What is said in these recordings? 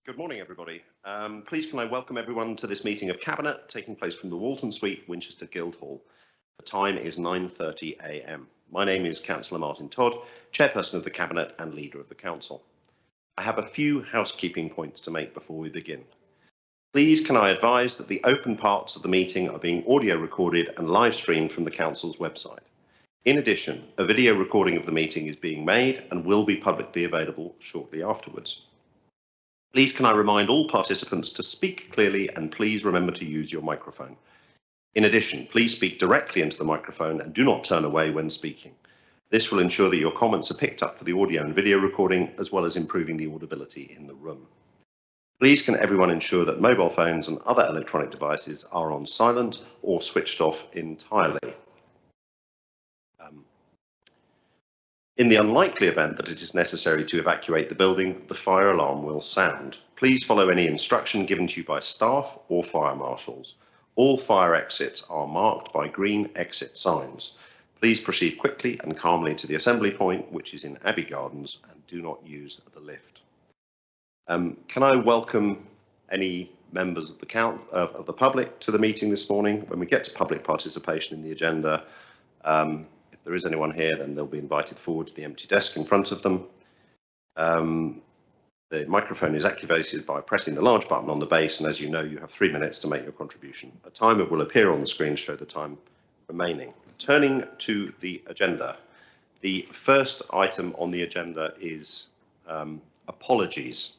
Good morning, everybody. Please can I welcome everyone to this meeting of Cabinet taking place from the Walton Suite, Winchester Guildhall. The time is 9:30 a.m. My name is Councillor Martin Todd, Chairperson of the Cabinet and Leader of the Council. I have a few housekeeping points to make before we begin. Please can I advise that the open parts of the meeting are being audio recorded and live streamed from the Council's website. In addition, a video recording of the meeting is being made and will be publicly available shortly afterwards. Please can I remind all participants to speak clearly and please remember to use your microphone. In addition, please speak directly into the microphone and do not turn away when speaking. This will ensure that your comments are picked up for the audio and video recording, as well as improving the audibility in the room. Please can everyone ensure that mobile phones and other electronic devices are on silent or switched off entirely. In the unlikely event that it is necessary to evacuate the building, the fire alarm will sound. Please follow any instruction given to you by staff or fire marshals. All fire exits are marked by green exit signs. Please proceed quickly and calmly to the assembly point, which is in Abbey Gardens, and do not use the lift. Can I welcome any members of the public to the meeting this morning? When we get to public participation in the agenda, if there is anyone here, then they'll be invited forward to the empty desk in front of them. The microphone is activated by pressing the large button on the base, and as you know, you have 3 minutes to make your contribution. A timer will appear on the screen to show the time remaining. Turning to the agenda, the first item on the agenda is apologies.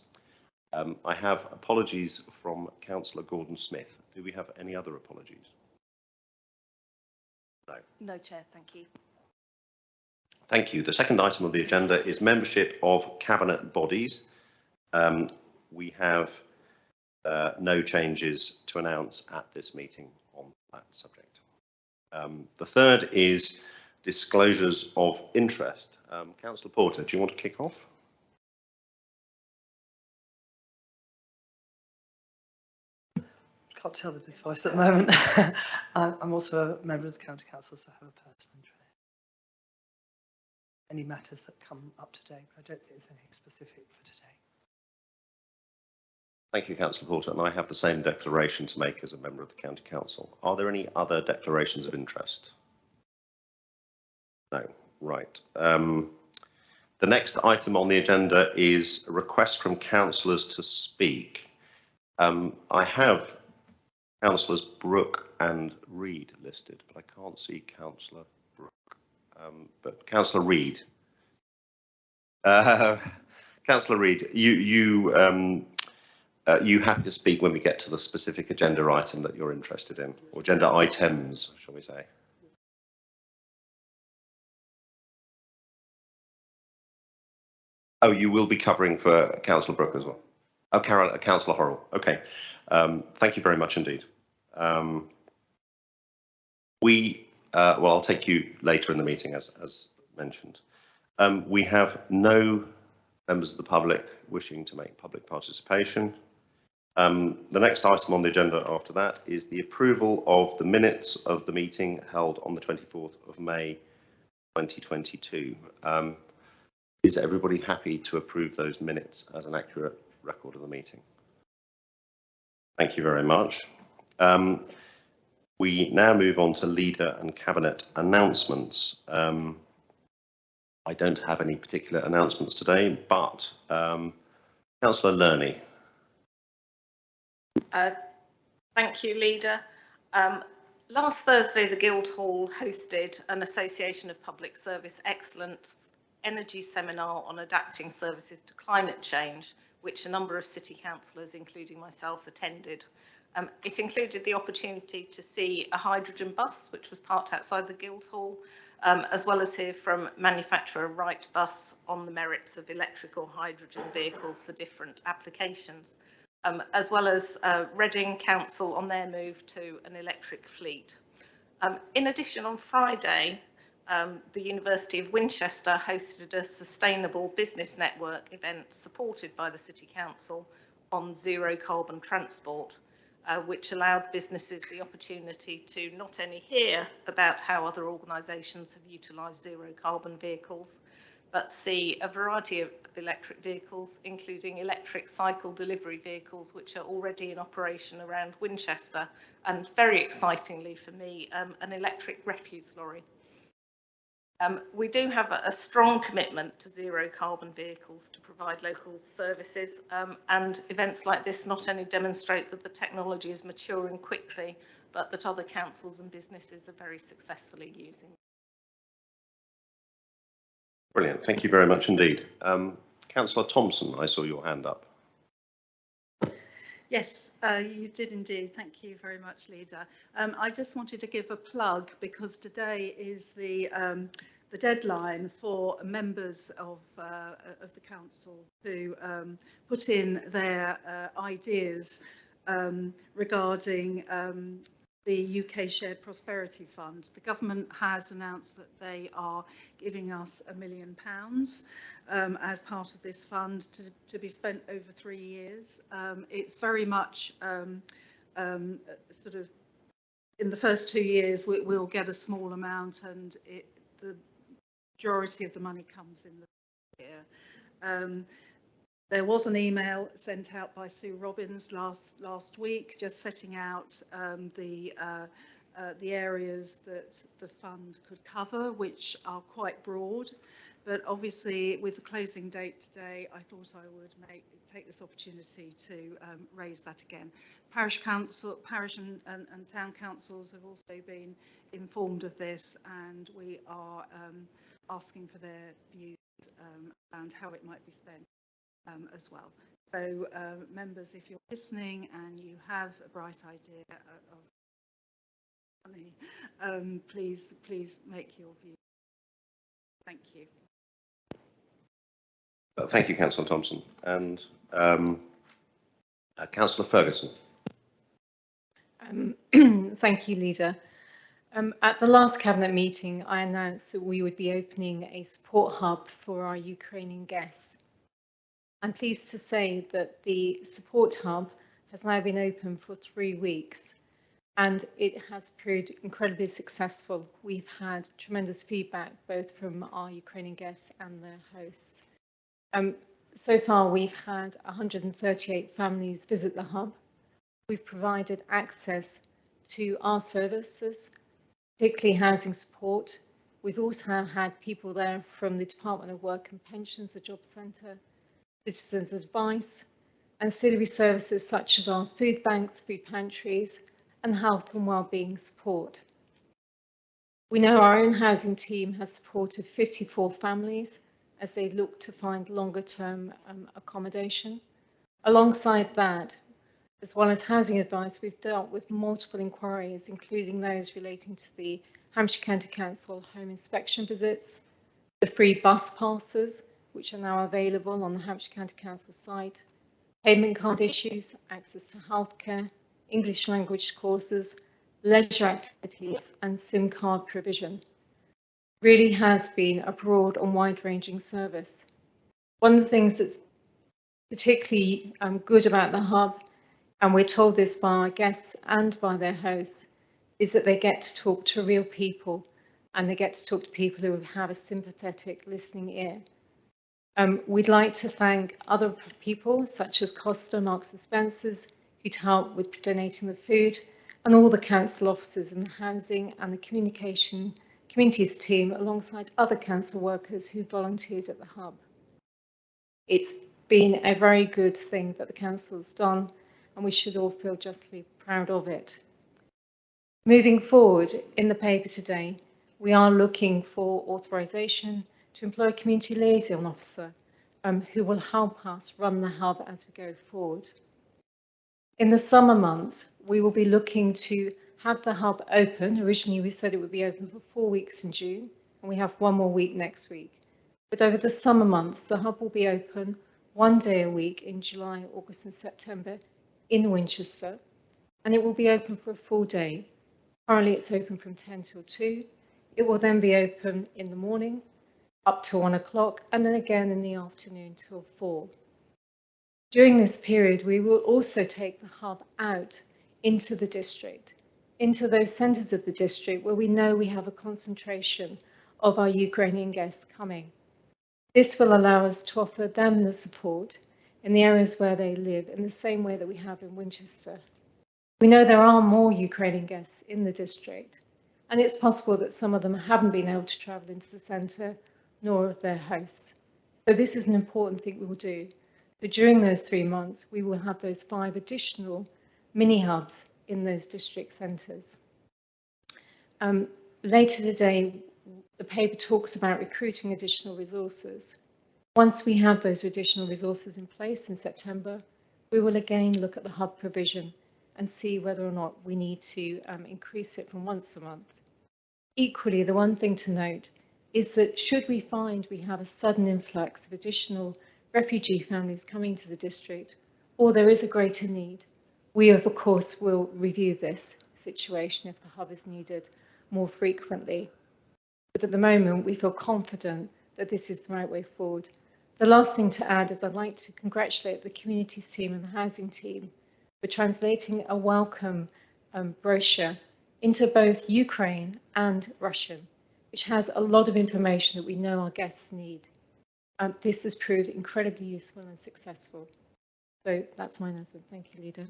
I have apologies from Councillor Gordon-Smith. Do we have any other apologies? No. No, Chair, thank you. Thank you. The second item on the agenda is membership of Cabinet bodies. We have no changes to announce at this meeting on that subject. The third is disclosures of interest. Councillor Porter, do you want to kick off? Can't tell with this voice at the moment. I'm also a member of the County Council, so I have a personal interest. Any matters that come up today, but I don't think there's anything specific for today. Thank you, Councillor Porter, and I have the same declaration to make as a member of the County Council. Are there any other declarations of interest? No, right. The next item on the agenda is a request from councillors to speak. I have Councillors Brooke and Reid listed, but I can't see Councillor Brooke. But Councillor Reid. Councillor Reid, you happy to speak when we get to the specific agenda item that you're interested in, or agenda items, shall we say? Oh, you will be covering for Councillor Brooke as well. Oh, Councillor Horrell. Okay. Thank you very much indeed. Well, I'll take you later in the meeting, as mentioned. We have no members of the public wishing to make public participation. The next item on the agenda after that is the approval of the minutes of the meeting held on the 24th of May 2022. Is everybody happy to approve those minutes as an accurate record of the meeting? Thank you very much. We now move on to Leader and Cabinet announcements. I don't have any particular announcements today, but Councillor Lerney. Thank you, Leader. Last Thursday, the Guildhall hosted an Association of Public Service Excellence energy seminar on adapting services to climate change, which a number of city councillors, including myself, attended. It included the opportunity to see a hydrogen bus, which was parked outside the Guildhall, as well as hear from manufacturer Wright Bus on the merits of electrical hydrogen vehicles for different applications, as well as Reading Council on their move to an electric fleet. In addition, on Friday, the University of Winchester hosted a Sustainable Business Network event supported by the City Council on zero carbon transport, which allowed businesses the opportunity to not only hear about how other organisations have utilised zero carbon vehicles, but see a variety of electric vehicles, including electric cycle delivery vehicles, which are already in operation around Winchester, and very excitingly for me, an electric refuse lorry. We do have a strong commitment to zero carbon vehicles to provide local services, and events like this not only demonstrate that the technology is maturing quickly, but that other councils and businesses are very successfully using it. Brilliant, thank you very much indeed. Councillor Thompson, I saw your hand up. Yes, you did indeed. Thank you very much, Leader. I just wanted to give a plug because today is the deadline for members of the council to put in their ideas regarding the UK Shared Prosperity Fund. The government has announced that they are giving us £1 million as part of this fund to be spent over 3 years. It's very much sort of in the first 2 years we'll get a small amount, and the majority of the money comes in the year. There was an email sent out by Sue Robbins last week, just setting out the areas that the fund could cover, which are quite broad. But obviously, with the closing date today, I thought I would take this opportunity to raise that again. Parish and town councils have also been informed of this, and we are asking for their views around how it might be spent as well. So members, if you're listening and you have a bright idea of money, please make your view. Thank you. Thank you, Councillor Thompson. And Councillor Ferguson. Thank you, Leader. At the last Cabinet meeting, I announced that we would be opening a support hub for our Ukrainian guests. I'm pleased to say that the support hub has now been open for 3 weeks, and it has proved incredibly successful. We've had tremendous feedback both from our Ukrainian guests and their hosts. So far, we've had 138 families visit the hub. We've provided access to our services, particularly housing support. We've also had people there from the Department of Work and Pensions, the Job Centre, Citizens Advice, ancillary services such as our food banks, food pantries, and health and wellbeing support. We know our own housing team has supported 54 families as they look to find longer term accommodation. Alongside that, as well as housing advice, we've dealt with multiple inquiries, including those relating to the Hampshire County Council home inspection visits, the free bus passes, which are now available on the Hampshire County Council site, payment card issues, access to healthcare, English language courses, leisure activities, and SIM card provision. Really has been a broad and wide-ranging service. One of the things that's particularly good about the hub, and we're told this by our guests and by their hosts, is that they get to talk to real people, and they get to talk to people who have a sympathetic listening ear. We'd like to thank other people such as Costa, Marks and Spencer's, who'd help with donating the food, and all the council officers in the housing and the communities team, alongside other council workers who volunteered at the hub. It's been a very good thing that the council has done, and we should all feel justly proud of it. Moving forward, in the paper today, we are looking for authorisation to employ a community liaison officer who will help us run the hub as we go forward. In the summer months, we will be looking to have the hub open. Originally, we said it would be open for 4 weeks in June, and we have 1 more week next week. But over the summer months, the hub will be open 1 day a week in July, August, and September in Winchester, and it will be open for a full day. Currently, it's open from 10 till 2. It will then be open in the morning up to 1 o'clock, and then again in the afternoon till 4. During this period, we will also take the hub out into the district, into those centres of the district where we know we have a concentration of our Ukrainian guests coming. This will allow us to offer them the support in the areas where they live in the same way that we have in Winchester. We know there are more Ukrainian guests in the district, and it's possible that some of them haven't been able to travel into the centre, nor their hosts. So this is an important thing we will do. But during those 3 months, we will have those 5 additional mini hubs in those district centres. Later today, the paper talks about recruiting additional resources. Once we have those additional resources in place in September, we will again look at the hub provision and see whether or not we need to increase it from once a month. Equally, the one thing to note is that should we find we have a sudden influx of additional refugee families coming to the district, or there is a greater need, we of course will review this situation if the hub is needed more frequently. But at the moment, we feel confident that this is the right way forward. The last thing to add is I'd like to congratulate the communities team and the housing team for translating a welcome brochure into both Ukraine and Russian, which has a lot of information that we know our guests need. This has proved incredibly useful and successful. So that's my announcement. Thank you, Leader.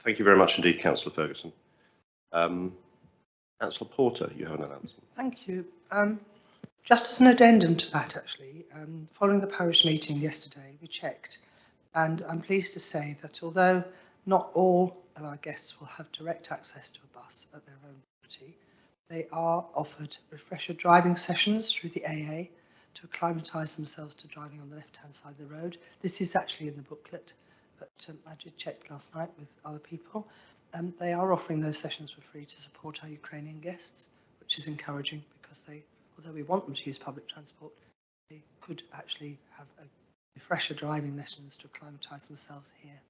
Thank you very much indeed, Councillor Ferguson. Councillor Porter, you have an announcement. Thank you. Just as an addendum to that, actually, following the parish meeting yesterday, we checked, and I'm pleased to say that although not all of our guests will have direct access to a bus at their own property, they are offered refresher driving sessions through the AA to acclimatise themselves to driving on the left-hand side of the road. This is actually in the booklet, but I did check last night with other people. They are offering those sessions for free to support our Ukrainian guests, which is encouraging because they, although we want them to use public transport, they could actually have a refresher driving lessons to acclimatise themselves here.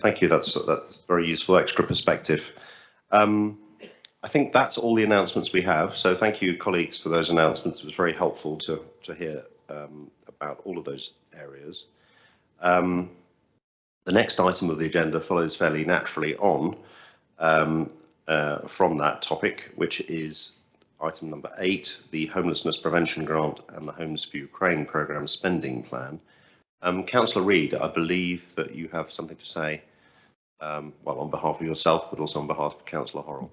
Thank you. That's very useful extra perspective. I think that's all the announcements we have. So thank you, colleagues, for those announcements. It was very helpful to hear about all of those areas. The next item of the agenda follows fairly naturally on from that topic, which is item number 8, the Homelessness Prevention Grant and the Homes for Ukraine Programme Spending Plan. Councillor Reid, I believe that you have something to say, well, on behalf of yourself, but also on behalf of Councillor Horrell.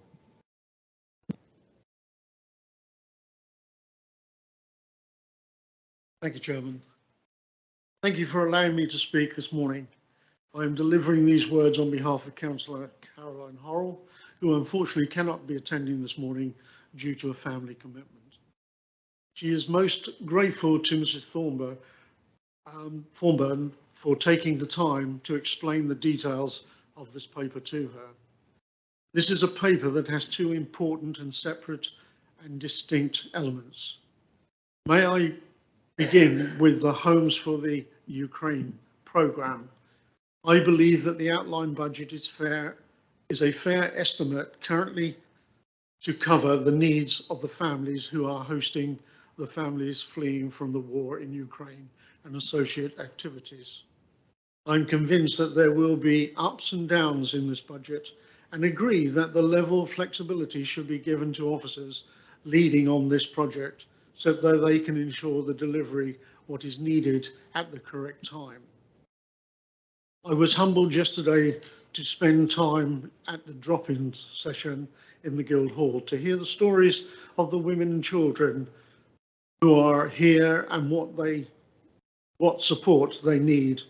Thank you, Chairman. Thank you for allowing me to speak this morning. I am delivering these words on behalf of Councillor Caroline Horrell, who unfortunately cannot be attending this morning due to a family commitment. She is most grateful to Mrs. Thornburn for taking the time to explain the details of this paper to her. This is a paper that has 2 important and separate and distinct elements. May I begin with the Homes for the Ukraine programme. I believe that the outline budget is a fair estimate currently to cover the needs of the families who are hosting the families fleeing from the war in Ukraine and associate activities. I'm convinced that there will be ups and downs in this budget and agree that the level of flexibility should be given to officers leading on this project so that they can ensure the delivery what is needed at the correct time. I was humbled yesterday to spend time at the drop-in session in the Guildhall to hear the stories of the women and children who are here and what support they need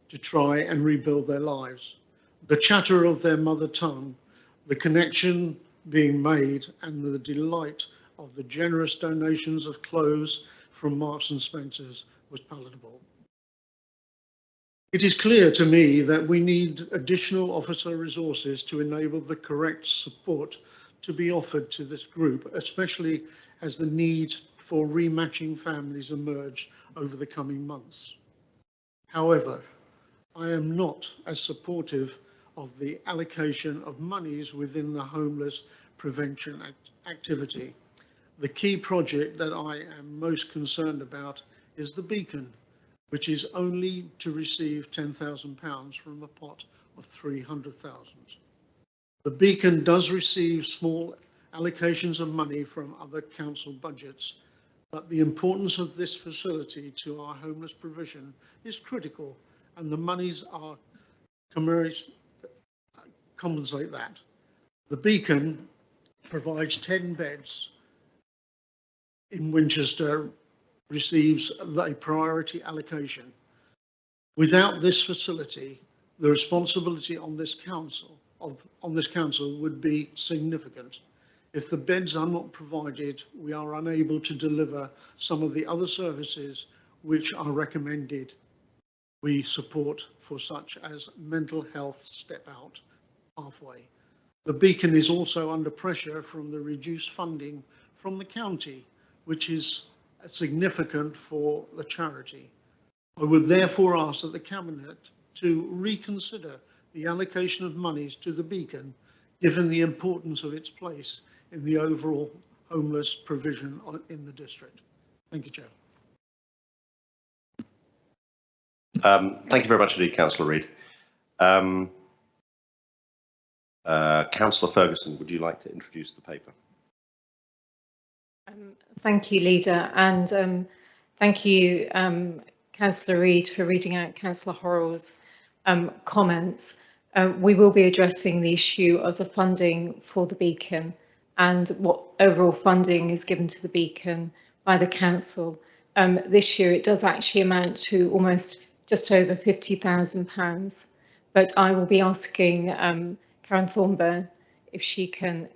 to try and rebuild their lives. The chatter of their mother tongue, the connection being made, and the delight of the generous donations of clothes from Marks and Spencer's was palatable. It is clear to me that we need additional officer resources to enable the correct support to be offered to this group, especially as the need for rematching families emerge over the coming months. However, I am not as supportive of the allocation of monies within the homeless prevention activity. The key project that I am most concerned about is the Beacon, which is only to receive £10,000 from a pot of 300,000. The Beacon does receive small allocations of money from other council budgets, but the importance of this facility to our homeless provision is critical, and the monies are compensate that. The Beacon provides 10 beds in Winchester, receives a priority allocation. Without this facility, the responsibility on this council would be significant. If the beds are not provided, we are unable to deliver some of the other services which are recommended we support, for such as mental health step out pathway. The Beacon is also under pressure from the reduced funding from the county, which is significant for the charity. I would therefore ask that the Cabinet to reconsider the allocation of monies to the Beacon, given the importance of its place in the overall homeless provision in the district. Thank you, Chair. Thank you very much indeed, Councillor Reid. Councillor Ferguson, would you like to introduce the paper? Thank you, Leader, and thank you, Councillor Reid, for reading out Councillor Horrell's comments. We will be addressing the issue of the funding for the Beacon and what overall funding is given to the Beacon by the council. This year it does actually amount to almost just over £50,000, but I will be asking Karen Thornburn if she can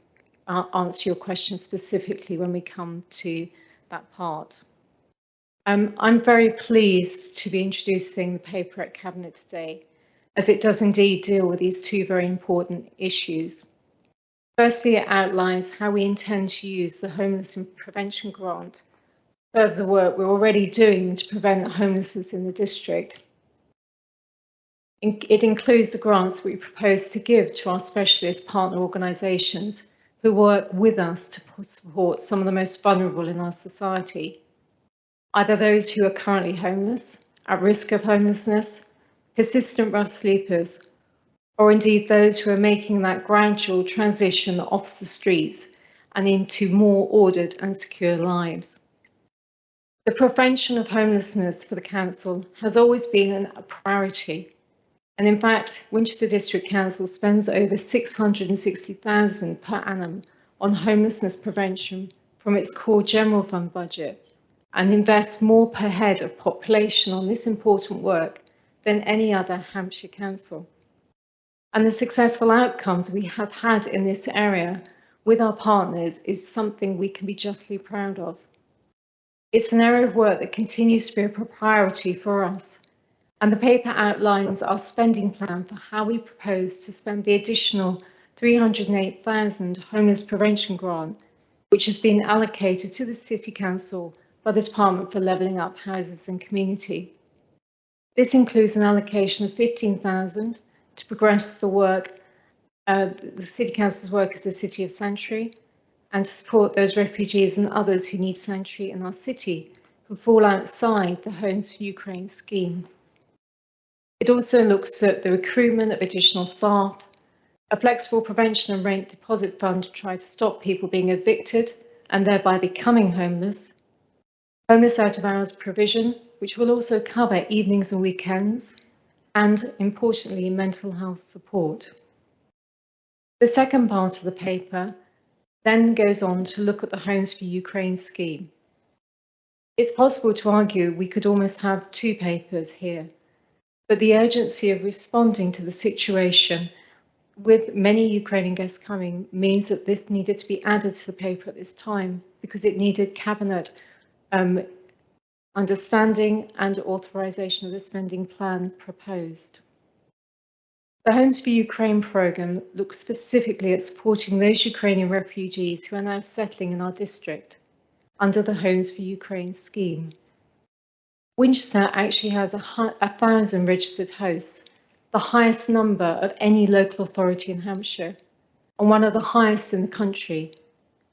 answer your question specifically when we come to that part. I'm very pleased to be introducing the paper at Cabinet today, as it does indeed deal with these two very important issues. Firstly, it outlines how we intend to use the Homeless Prevention Grant, further the work we're already doing to prevent homelessness in the district. It includes the grants we propose to give to our specialist partner organisations who work with us to support some of the most vulnerable in our society, either those who are currently homeless, at risk of homelessness, persistent rough sleepers, or indeed those who are making that gradual transition off the streets and into more ordered and secure lives. The prevention of homelessness for the Council has always been a priority, and in fact, Winchester District Council spends over £660,000 per annum on homelessness prevention from its core general fund budget, and invests more per head of population on this important work than any other Hampshire council. And the successful outcomes we have had in this area with our partners is something we can be justly proud of. It's an area of work that continues to be a priority for us, and the paper outlines our spending plan for how we propose to spend the additional £308,000 homeless prevention grant, which has been allocated to the City Council by the Department for Levelling Up Houses and Community. This includes an allocation of £15,000 to progress the work, the City Council's work as a City of Sanctuary, and to support those refugees and others who need sanctuary in our city who fall outside the Homes for Ukraine scheme. It also looks at the recruitment of additional staff, a flexible prevention and rent deposit fund to try to stop people being evicted and thereby becoming homeless, homeless out of hours provision, which will also cover evenings and weekends, and importantly, mental health support. The second part of the paper then goes on to look at the Homes for Ukraine scheme. It's possible to argue we could almost have two papers here, but the urgency of responding to the situation with many Ukrainian guests coming means that this needed to be added to the paper at this time because it needed Cabinet understanding and authorisation of the spending plan proposed. The Homes for Ukraine programme looks specifically at supporting those Ukrainian refugees who are now settling in our district under the Homes for Ukraine scheme. Winchester actually has 1,000 registered hosts, the highest number of any local authority in Hampshire, and one of the highest in the country.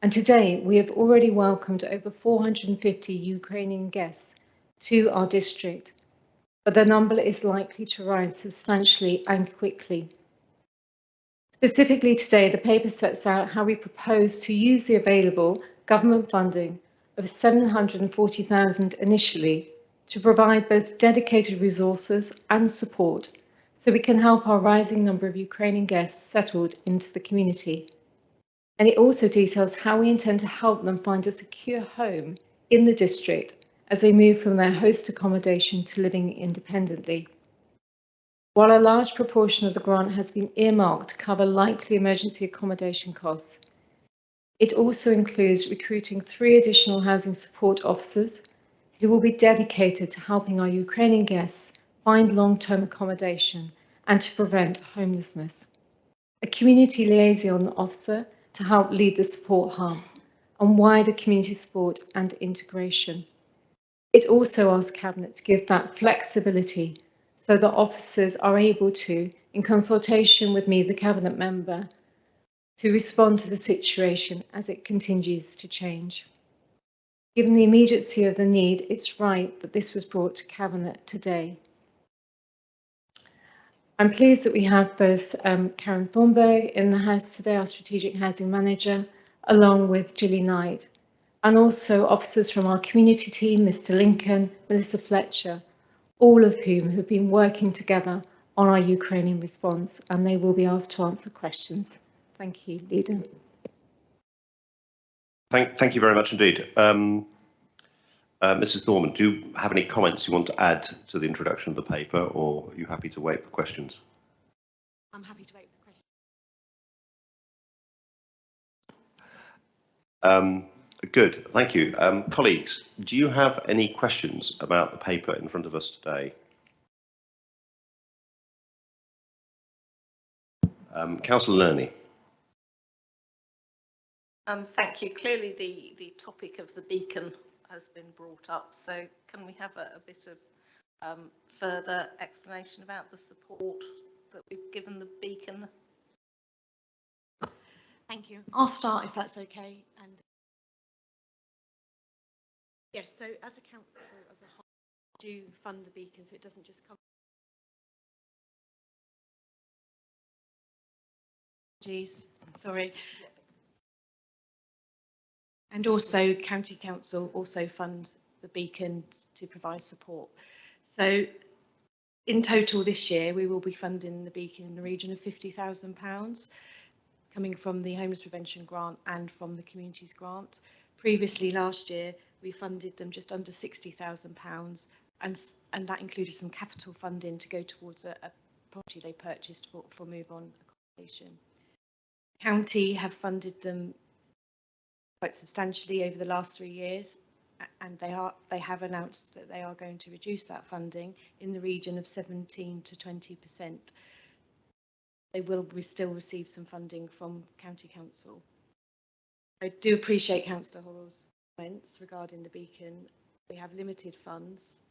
And today we have already welcomed over 450 Ukrainian guests to our district, but the number is likely to rise substantially and quickly. Specifically today, the paper sets out how we propose to use the available government funding of 740,000 initially to provide both dedicated resources and support so we can help our rising number of Ukrainian guests settled into the community. And it also details how we intend to help them find a secure home in the district as they move from their host accommodation to living independently. While a large proportion of the grant has been earmarked to cover likely emergency accommodation costs, it also includes recruiting 3 additional housing support officers who will be dedicated to helping our Ukrainian guests find long-term accommodation and to prevent homelessness. A community liaison officer to help lead the support hub and wider community support and integration. It also asks Cabinet to give that flexibility so that officers are able to, in consultation with me, the Cabinet member, to respond to the situation as it continues to change. Given the immediacy of the need, it's right that this was brought to Cabinet today. I'm pleased that we have both Karen Thornberg in the House today, our Strategic Housing Manager, along with Gilly Knight, and also officers from our community team, Mr. Lincoln, Melissa Fletcher, all of whom have been working together on our Ukrainian response, and they will be able to answer questions. Thank you, Leader. Thank you very much indeed. Mrs. Thorman, do you have any comments you want to add to the introduction of the paper, or are you happy to wait for questions? I'm happy to wait for questions. Good, thank you. Colleagues, do you have any questions about the paper in front of us today? Councillor Lerney. Thank you. Clearly the topic of the beacon has been brought up, so can we have a bit of further explanation about the support that we've given the beacon? Thank you. I'll start if that's okay. And yes, so as a council, as a whole, we do fund the beacon, so it doesn't just come. Geez, sorry. And also County Council also funds the beacon to provide support. So in total this year, we will be funding the beacon in the region of £50,000 coming from the Homeless Prevention Grant and from the Communities Grant. Previously last year, we funded them just under £60,000 and that included some capital funding to go towards a property they purchased for move on accommodation. County have funded them quite substantially over the last 3 years, and they have announced that they are going to reduce that funding in the region of 17 to 20%. They will still receive some funding from County Council. I do appreciate Councillor Horrell's comments regarding the beacon. We have limited funds.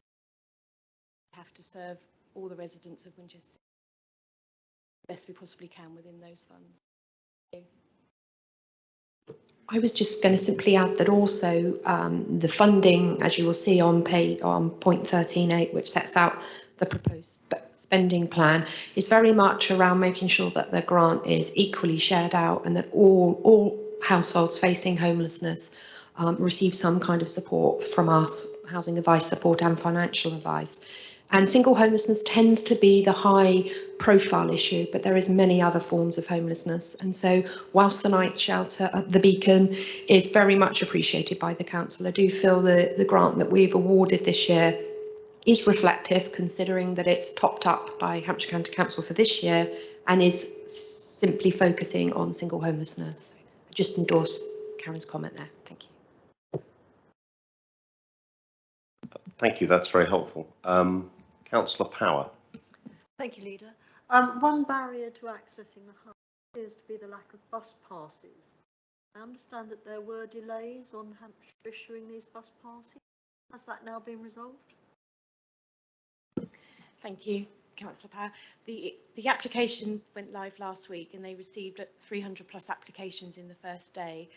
We have to serve all the residents of Winchester the best we possibly can within those funds. Thank you. I was just going to simply add that also the funding, as you will see on point 13.8, which sets out the proposed spending plan, is very much around making sure that the grant is equally shared out and that all households facing homelessness receive some kind of support from us, housing advice support and financial advice. And single homelessness tends to be the high profile issue, but there is many other forms of homelessness. And so whilst the night shelter at the Beacon is very much appreciated by the council, I do feel the grant that we've awarded this year is reflective, considering that it's topped up by Hampshire County Council for this year and is simply focusing on single homelessness. I just endorse Karen's comment there. Thank you. Thank you, that's very helpful. Councillor Power. Thank you, Leader. One barrier to accessing the hub appears to be the lack of bus passes. I understand that there were delays on Hampshire issuing these bus passes. Has that now been resolved? Thank you, Councillor Power. The application went live last week and they received 300 plus applications in the first day.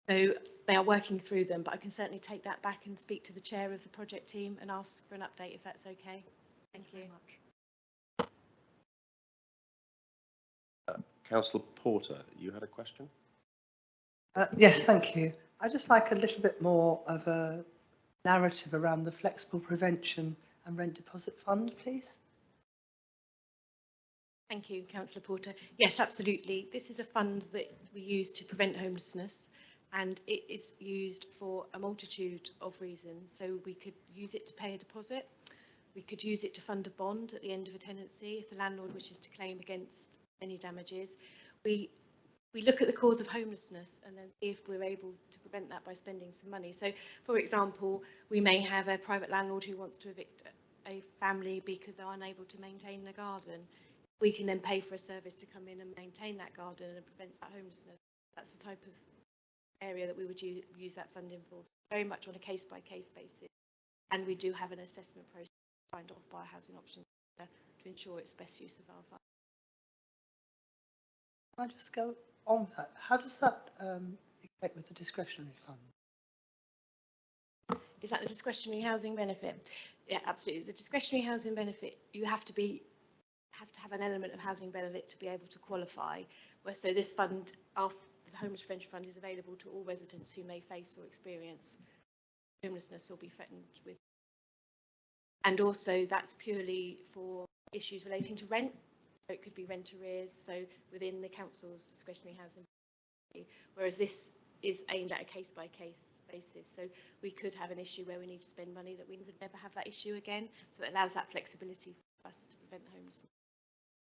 So they are working through them, but I can certainly take that back and speak to the chair of the project team and ask for an update if that's okay. Thank you. Councillor Porter, you had a question? Yes, thank you. I'd just like a little bit more of a narrative around the Flexible Prevention and Rent Deposit Fund, please. Thank you, Councillor Porter. Yes, absolutely. This is a fund that we use to prevent homelessness, and it is used for a multitude of reasons. So we could use it to pay a deposit. We could use it to fund a bond at the end of a tenancy if the landlord wishes to claim against any damages. We look at the cause of homelessness and then see if we're able to prevent that by spending some money. So, for example, we may have a private landlord who wants to evict a family because they're unable to maintain the garden. We can then pay for a service to come in and maintain that garden and prevent that homelessness. That's the type of area that we would use that funding for. Very much on a case-by-case basis. And we do have an assessment process signed off by Housing Options to ensure it's best use of our funds. Can I just go on with that? How does that equate with the discretionary fund? Is that the discretionary housing benefit? Yeah, absolutely. The discretionary housing benefit, you have to have an element of housing benefit to be able to qualify. So this fund, the Homeless Prevention Fund, is available to all residents who may face or experience homelessness or be threatened with. And also that's purely for issues relating to rent. So it could be rent arrears, so within the council's discretionary housing, whereas this is aimed at a case-by-case basis. So we could have an issue where we need to spend money that we would never have that issue again. So it allows that flexibility for us to prevent homelessness.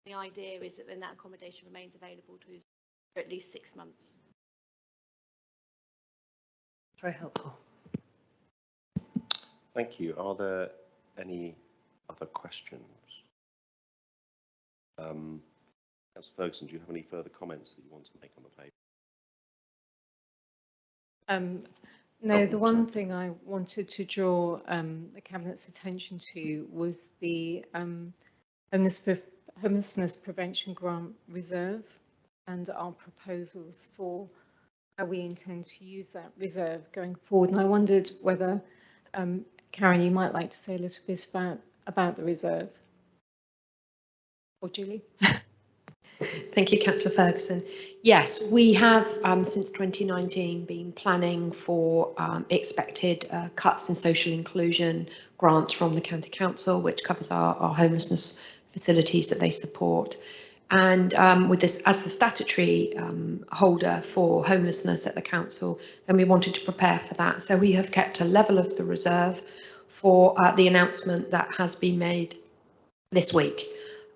The idea is that then that accommodation remains available for at least 6 months. Very helpful. Thank you. Are there any other questions? Councillor Ferguson, do you have any further comments that you want to make on the paper? No, the one thing I wanted to draw the Cabinet's attention to was the Homelessness Prevention Grant Reserve and our proposals for how we intend to use that reserve going forward. And I wondered whether, Karen, you might like to say a little bit about the reserve. Or Julie? Thank you, Councillor Ferguson. Yes, we have since 2019 been planning for expected cuts in social inclusion grants from the County Council, which covers our homelessness facilities that they support. And with this as the statutory holder for homelessness at the council, then we wanted to prepare for that. So we have kept a level of the reserve for the announcement that has been made this week.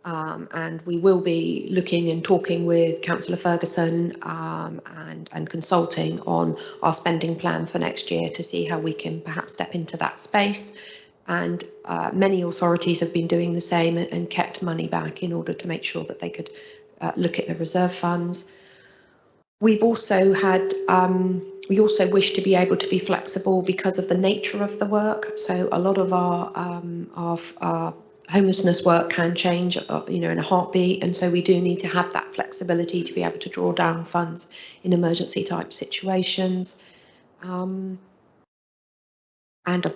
And we will be looking and talking with Councillor Ferguson and consulting on our spending plan for next year to see how we can perhaps step into that space. And many authorities have been doing the same and kept money back in order to make sure that they could look at the reserve funds. We've also had, we also wish to be able to be flexible because of the nature of the work. So a lot of our homelessness work can change, in a heartbeat, and so we do need to have that flexibility to be able to draw down funds in emergency type situations. And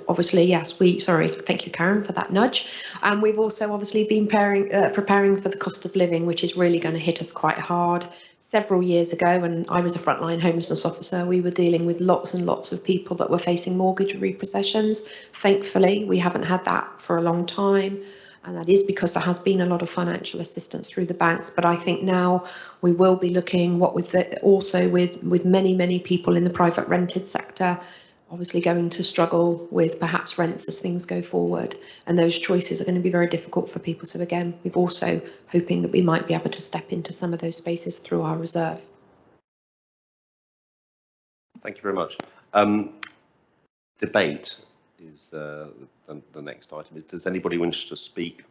obviously, yes, thank you, Karen, for that nudge. And we've also obviously been preparing for the cost of living, which is really going to hit us quite hard. Several years ago, when I was a frontline homelessness officer, we were dealing with lots and lots of people that were facing mortgage repossessions. Thankfully, we haven't had that for a long time. And that is because there has been a lot of financial assistance through the banks. But I think now we will be looking also with many people in the private rented sector, obviously going to struggle with perhaps rents as things go forward. And those choices are going to be very difficult for people. So again, we're also hoping that we might be able to step into some of those spaces through our reserve. Thank you very much. Debate is the next item. Does anybody wish to speak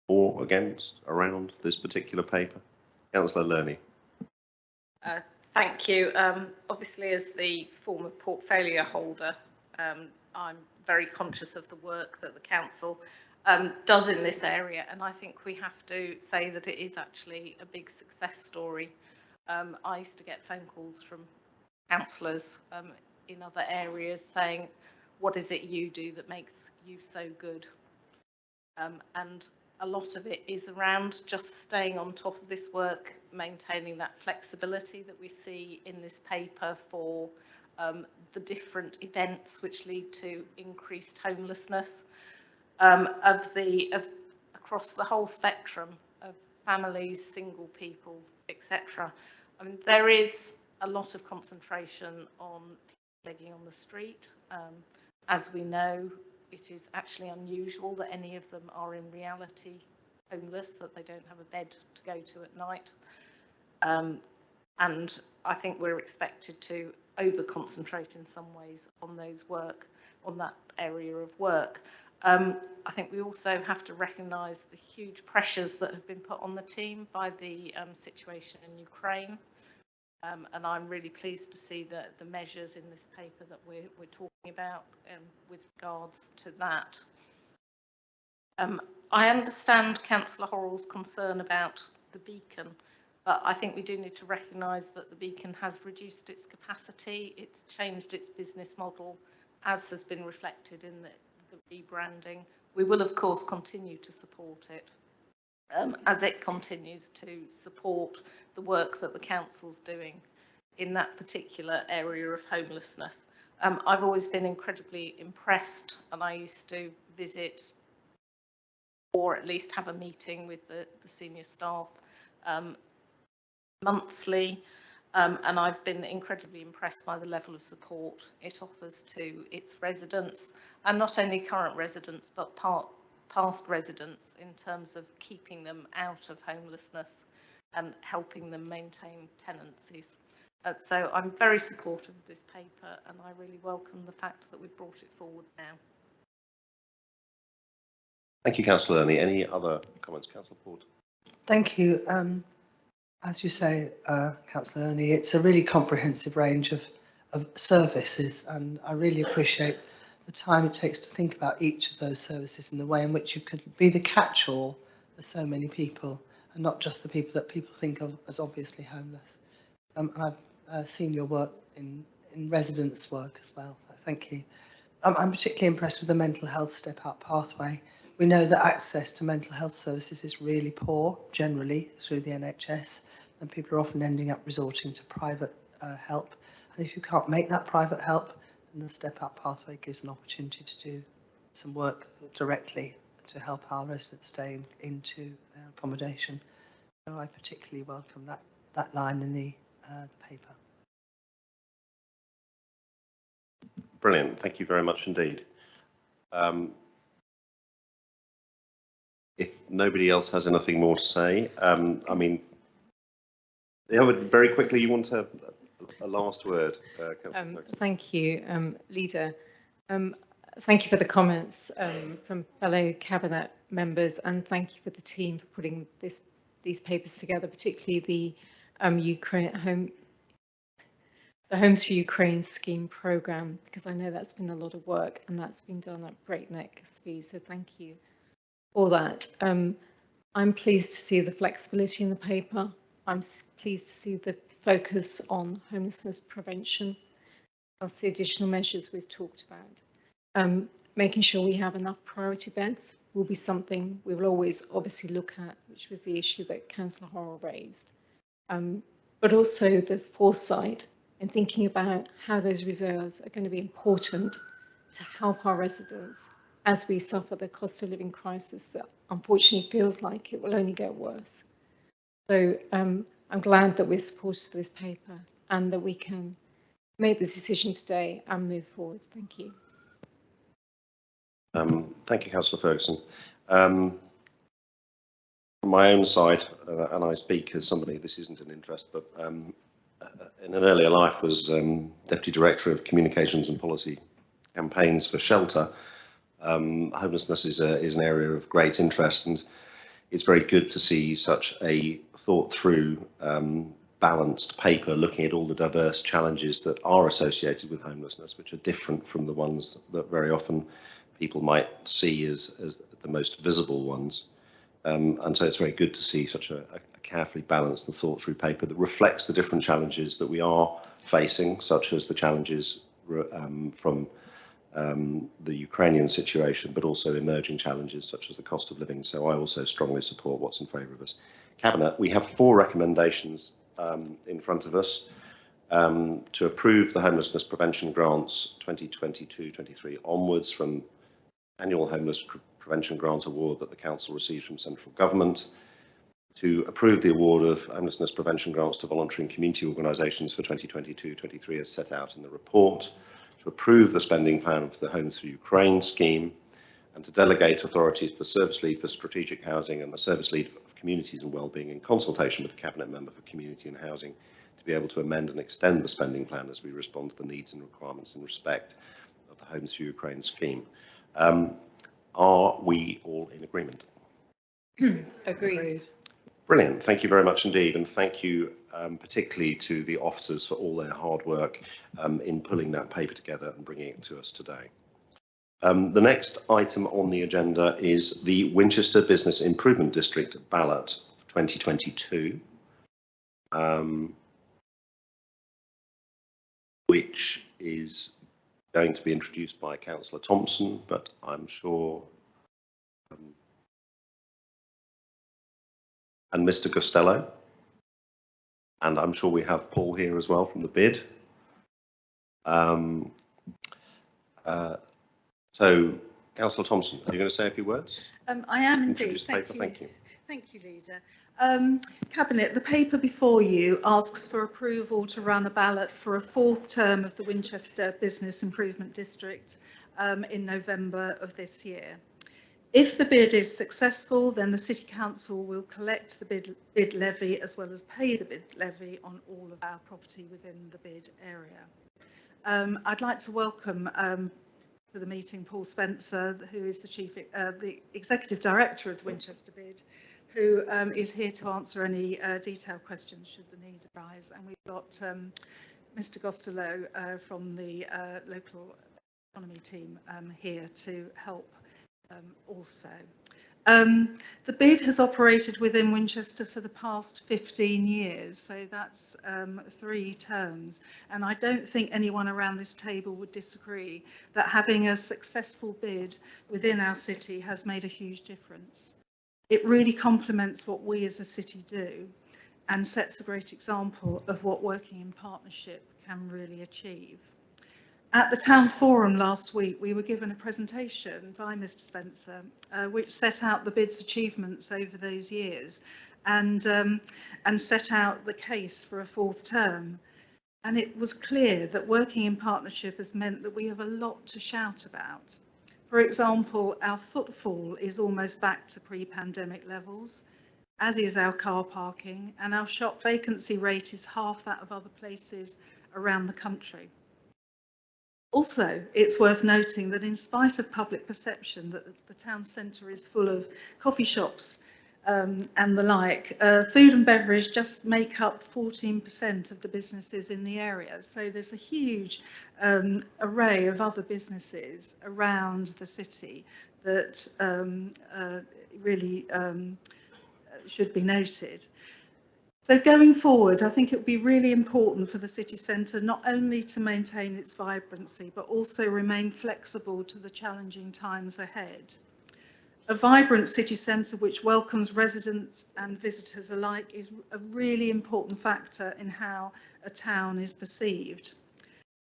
for or against around this particular paper? Councillor Lerney. Thank you. Obviously, as the former portfolio holder, I'm very conscious of the work that the council does in this area, and I think we have to say that it is actually a big success story. I used to get phone calls from councillors in other areas saying, what is it you do that makes you so good? And a lot of it is around just staying on top of this work, maintaining that flexibility that we see in this paper for the different events which lead to increased homelessness across the whole spectrum of families, single people, etc. I mean, there is a lot of concentration on people begging on the street. As we know, it is actually unusual that any of them are in reality homeless, that they don't have a bed to go to at night. And I think we're expected to over-concentrate in some ways on that area of work. I think we also have to recognise the huge pressures that have been put on the team by the situation in Ukraine. And I'm really pleased to see the measures in this paper that we're talking about with regards to that. I understand Councillor Horrell's concern about the Beacon, but I think we do need to recognise that the Beacon has reduced its capacity, it's changed its business model, as has been reflected in the rebranding. We will, of course, continue to support it as it continues to support the work that the council's doing in that particular area of homelessness. I've always been incredibly impressed, and I used to visit or at least have a meeting with the senior staff monthly, and I've been incredibly impressed by the level of support it offers to its residents, and not only current residents but past residents, in terms of keeping them out of homelessness and helping them maintain tenancies. So I'm very supportive of this paper, and I really welcome the fact that we've brought it forward now. Thank you, Councillor Ernie. Any other comments? Councillor Port. Thank you. As you say, Councillor Ernie, it's a really comprehensive range of services, and I really appreciate the time it takes to think about each of those services and the way in which you could be the catch-all for so many people, and not just the people that people think of as obviously homeless. And I've seen your work in residents' work as well. Thank you. I'm particularly impressed with the mental health step-up pathway. We know that access to mental health services is really poor, generally, through the NHS, and people are often ending up resorting to private help. And if you can't make that private help, then the step-up pathway gives an opportunity to do some work directly to help our residents stay into their accommodation. So I particularly welcome that line in the paper. Brilliant. Thank you very much indeed. If nobody else has anything more to say, I mean, very quickly, you want a last word? Thank you, Leader. Thank you for the comments from fellow Cabinet members, and thank you for the team for putting these papers together, particularly the Homes for Ukraine scheme programme, because I know that's been a lot of work and that's been done at breakneck speed. So thank you for that. I'm pleased to see the flexibility in the paper. I'm pleased to see the focus on homelessness prevention. Plus the additional measures we've talked about. Making sure we have enough priority beds will be something we will always obviously look at, which was the issue that Councillor Horrell raised. But also the foresight and thinking about how those reserves are going to be important to help our residents as we suffer the cost of living crisis that unfortunately feels like it will only get worse. So I'm glad that we're supportive of this paper and that we can make the decision today and move forward. Thank you. Thank you, Councillor Ferguson. From my own side, and I speak as somebody, this isn't an interest, but in an earlier life was Deputy Director of Communications and Policy Campaigns for Shelter. Homelessness is an area of great interest, and it's very good to see such a thought through, balanced paper looking at all the diverse challenges that are associated with homelessness, which are different from the ones that very often people might see as the most visible ones. And so it's very good to see such a carefully balanced and thought through paper that reflects the different challenges that we are facing, such as the challenges from the Ukrainian situation, but also emerging challenges such as the cost of living. So I also strongly support what's in favour of us. Cabinet, we have 4 recommendations in front of us to approve the homelessness prevention grants 2022-23 onwards from annual homeless prevention grant award that the council receives from central government, to approve the award of homelessness prevention grants to voluntary and community organisations for 2022-23 as set out in the report, to approve the spending plan for the Homes for Ukraine scheme, and to delegate authorities to the Service Lead for Strategic Housing and the Service Lead for Communities and Wellbeing in consultation with the Cabinet Member for Community and Housing to be able to amend and extend the spending plan as we respond to the needs and requirements in respect of the Homes for Ukraine scheme. Are we all in agreement? Agreed. Brilliant. Thank you very much indeed. And thank you particularly to the officers for all their hard work in pulling that paper together and bringing it to us today. The next item on the agenda is the Winchester Business Improvement District ballot 2022, which is going to be introduced by Councillor Thompson, but I'm sure and Mr. Costello, and I'm sure we have Paul here as well from the bid. So, Councillor Thompson, are you going to say a few words? I am indeed. Thank you. Thank you, Leader. Cabinet, the paper before you asks for approval to run a ballot for a 4th term of the Winchester Business Improvement District in November of this year. If the bid is successful, then the City Council will collect the bid levy as well as pay the bid levy on all of our property within the bid area. I'd like to welcome to the meeting Paul Spencer, who is the Executive Director of the Winchester bid, who is here to answer any detailed questions should the need arise. And we've got Mr. Costello from the local economy team here to help also. The bid has operated within Winchester for the past 15 years, so that's 3 terms, and I don't think anyone around this table would disagree that having a successful bid within our city has made a huge difference. It really complements what we as a city do and sets a great example of what working in partnership can really achieve. At the Town Forum last week, we were given a presentation by Mr. Spencer, which set out the bid's achievements over those years and set out the case for a 4th term. And it was clear that working in partnership has meant that we have a lot to shout about. For example, our footfall is almost back to pre-pandemic levels, as is our car parking, and our shop vacancy rate is half that of other places around the country. Also, it's worth noting that in spite of public perception that the town centre is full of coffee shops and the like, food and beverage just make up 14% of the businesses in the area. So there's a huge array of other businesses around the city that really should be noted. So going forward, I think it would be really important for the city centre not only to maintain its vibrancy, but also remain flexible to the challenging times ahead. A vibrant city centre which welcomes residents and visitors alike is a really important factor in how a town is perceived.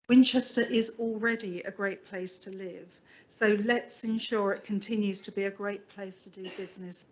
Winchester is already a great place to live, so let's ensure it continues to be a great place to do business.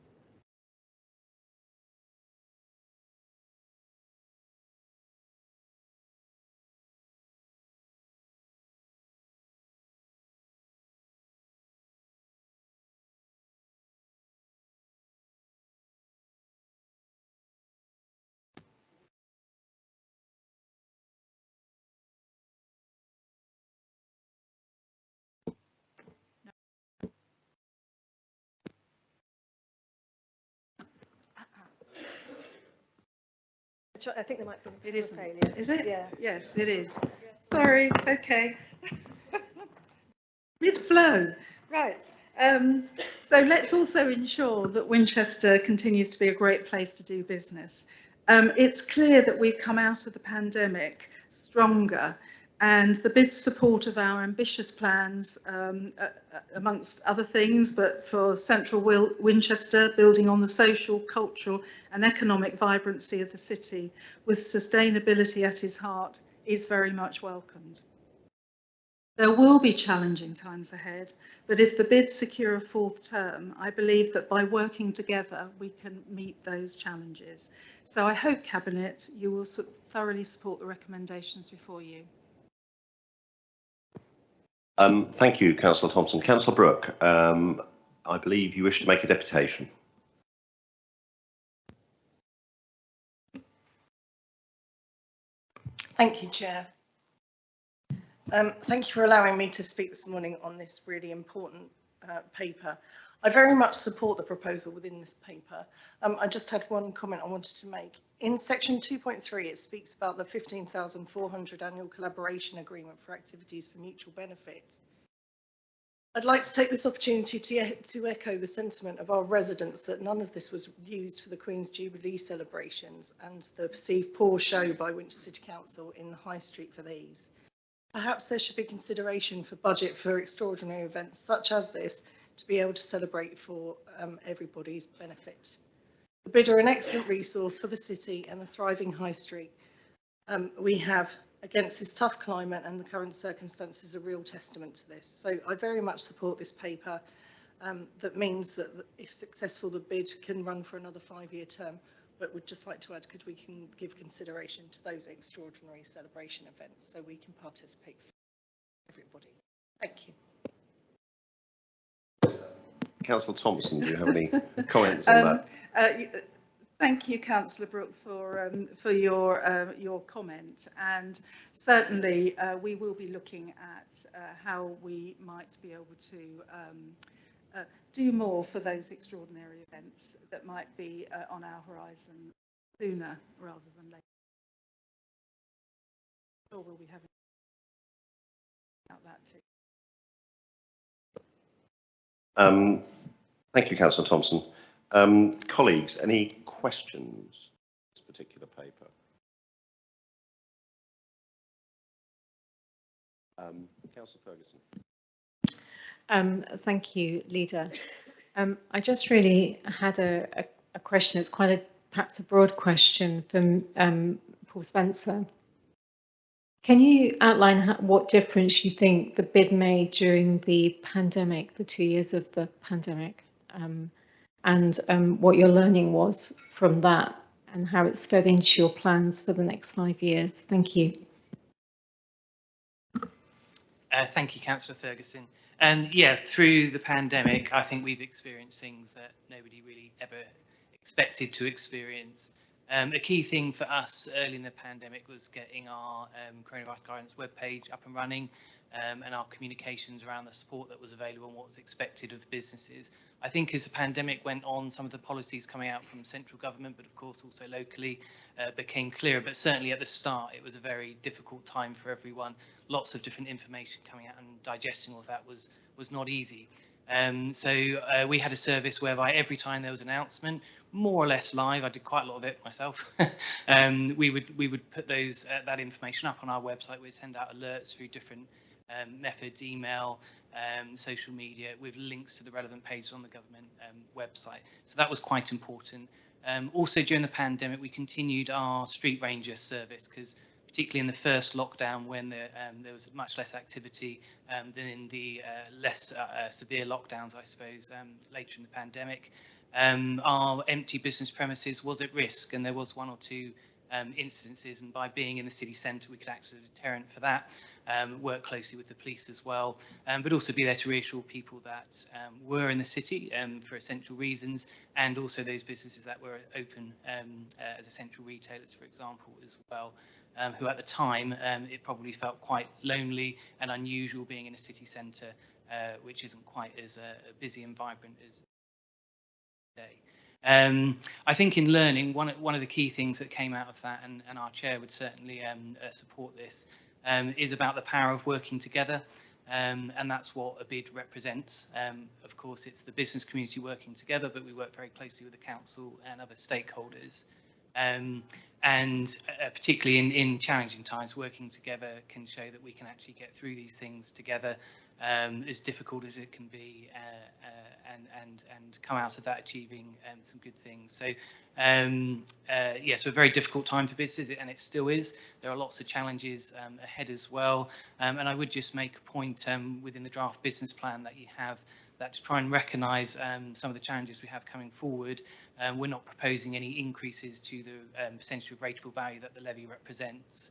I think there might be It isn't. failure. Is it? Yeah. Yes, it is. Yes. Sorry. Okay. Mid-flow. Right. So let's also ensure that Winchester continues to be a great place to do business. It's clear that we've come out of the pandemic stronger And the bid's support of our ambitious plans, amongst other things, but for central Winchester, building on the social, cultural and economic vibrancy of the city, with sustainability at its heart, is very much welcomed. There will be challenging times ahead, but if the bids secure a fourth term, I believe that by working together, we can meet those challenges. So I hope, Cabinet, you will thoroughly support the recommendations before you. Thank you, Councillor Thompson. Councillor Brooke, I believe you wish to make a deputation. Thank you, Chair. Thank you for allowing me to speak this morning on this really important paper. I very much support the proposal within this paper. I just had one comment I wanted to make. In section 2.3, it speaks about the 15,400 annual collaboration agreement for activities for mutual benefit. I'd like to take this opportunity to echo the sentiment of our residents that none of this was used for the Queen's Jubilee celebrations and the perceived poor show by Winchester City Council in the High Street for these. Perhaps there should be consideration for budget for extraordinary events such as this to be able to celebrate for everybody's benefit. The bid are an excellent resource for the city and the thriving High Street. We have, against this tough climate and the current circumstances, a real testament to this. So I very much support this paper. That means that if successful, the bid can run for another 5-year term, but would just like to add, could we can give consideration to those extraordinary celebration events so we can participate for everybody. Thank you. Councillor Thompson, do you have any comments on that? Thank you, Councillor Brooke, for your comment, and certainly we will be looking at how we might be able to do more for those extraordinary events that might be on our horizon sooner rather than later. Or will we have about that too? Thank you, Councillor Thompson. Colleagues, any questions on this particular paper? Councillor Ferguson. Thank you, Leader. I just really had a question. It's quite perhaps a broad question from Paul Spencer. Can you outline what difference you think the bid made during the pandemic, the 2 years of the pandemic, and what your learning was from that and how it's fed into your plans for the next 5 years? Thank you. Thank you, Councillor Ferguson. Yeah, through the pandemic, I think we've experienced things that nobody really ever expected to experience. A key thing for us early in the pandemic was getting our coronavirus guidance webpage up and running, and our communications around the support that was available and what was expected of businesses. I think as the pandemic went on, some of the policies coming out from central government, but of course also locally, became clearer. But certainly at the start, it was a very difficult time for everyone. Lots of different information coming out, and digesting all of that was not easy. So we had a service whereby every time there was an announcement, more or less live, I did quite a lot of it myself, we would put those that information up on our website. We'd send out alerts through different methods, email, social media, with links to the relevant pages on the government website. So that was quite important. Also during the pandemic, we continued our street ranger service, because particularly in the first lockdown, when there was much less activity than in the less severe lockdowns, I suppose, later in the pandemic. Our empty business premises was at risk, and there was 1 or 2 instances, and by being in the city centre, we could act as a deterrent for that, work closely with the police as well, but also be there to reassure people that were in the city for essential reasons, and also those businesses that were open as essential retailers, for example, as well. Who at the time, it probably felt quite lonely and unusual being in a city centre, which isn't quite as busy and vibrant as today. I think in learning, one of the key things that came out of that, and our chair would certainly support this, is about the power of working together. And that's what a bid represents. Of course, it's the business community working together, but we work very closely with the council and other stakeholders. And particularly in challenging times, working together can show that we can actually get through these things together, as difficult as it can be, and come out of that achieving some good things. So yes, a very difficult time for businesses, and it still is. There are lots of challenges ahead as well. And I would just make a point within the draft business plan that you have, that to try and recognise some of the challenges we have coming forward. We're not proposing any increases to the percentage of rateable value that the levy represents.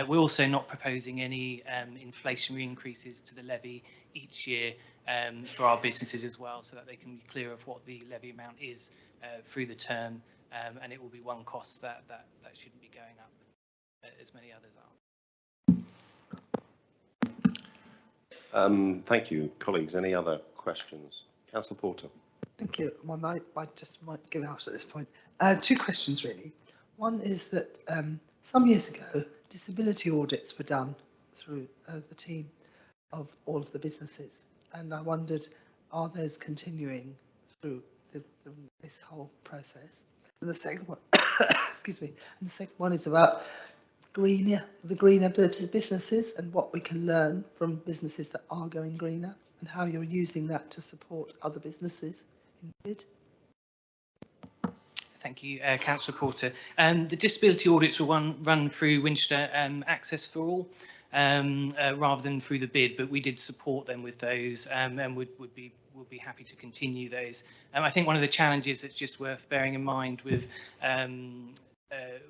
We're also not proposing any inflationary increases to the levy each year for our businesses as well, so that they can be clear of what the levy amount is through the term, and it will be one cost that shouldn't be going up as many others are. Thank you, colleagues. Any other questions? Councillor Porter. Thank you. I just might give out at this point. Two questions, really. One is that some years ago, disability audits were done through the team of all of the businesses. And I wondered, are those continuing through this whole process? And the second one, excuse me, and the second one is about the greener businesses and what we can learn from businesses that are going greener, and how you're using that to support other businesses in bid. Thank you, Councillor Porter. The disability audits will run through Winchester Access for All rather than through the bid, but we did support them with those, and would be happy to continue those. I think one of the challenges that's just worth bearing in mind with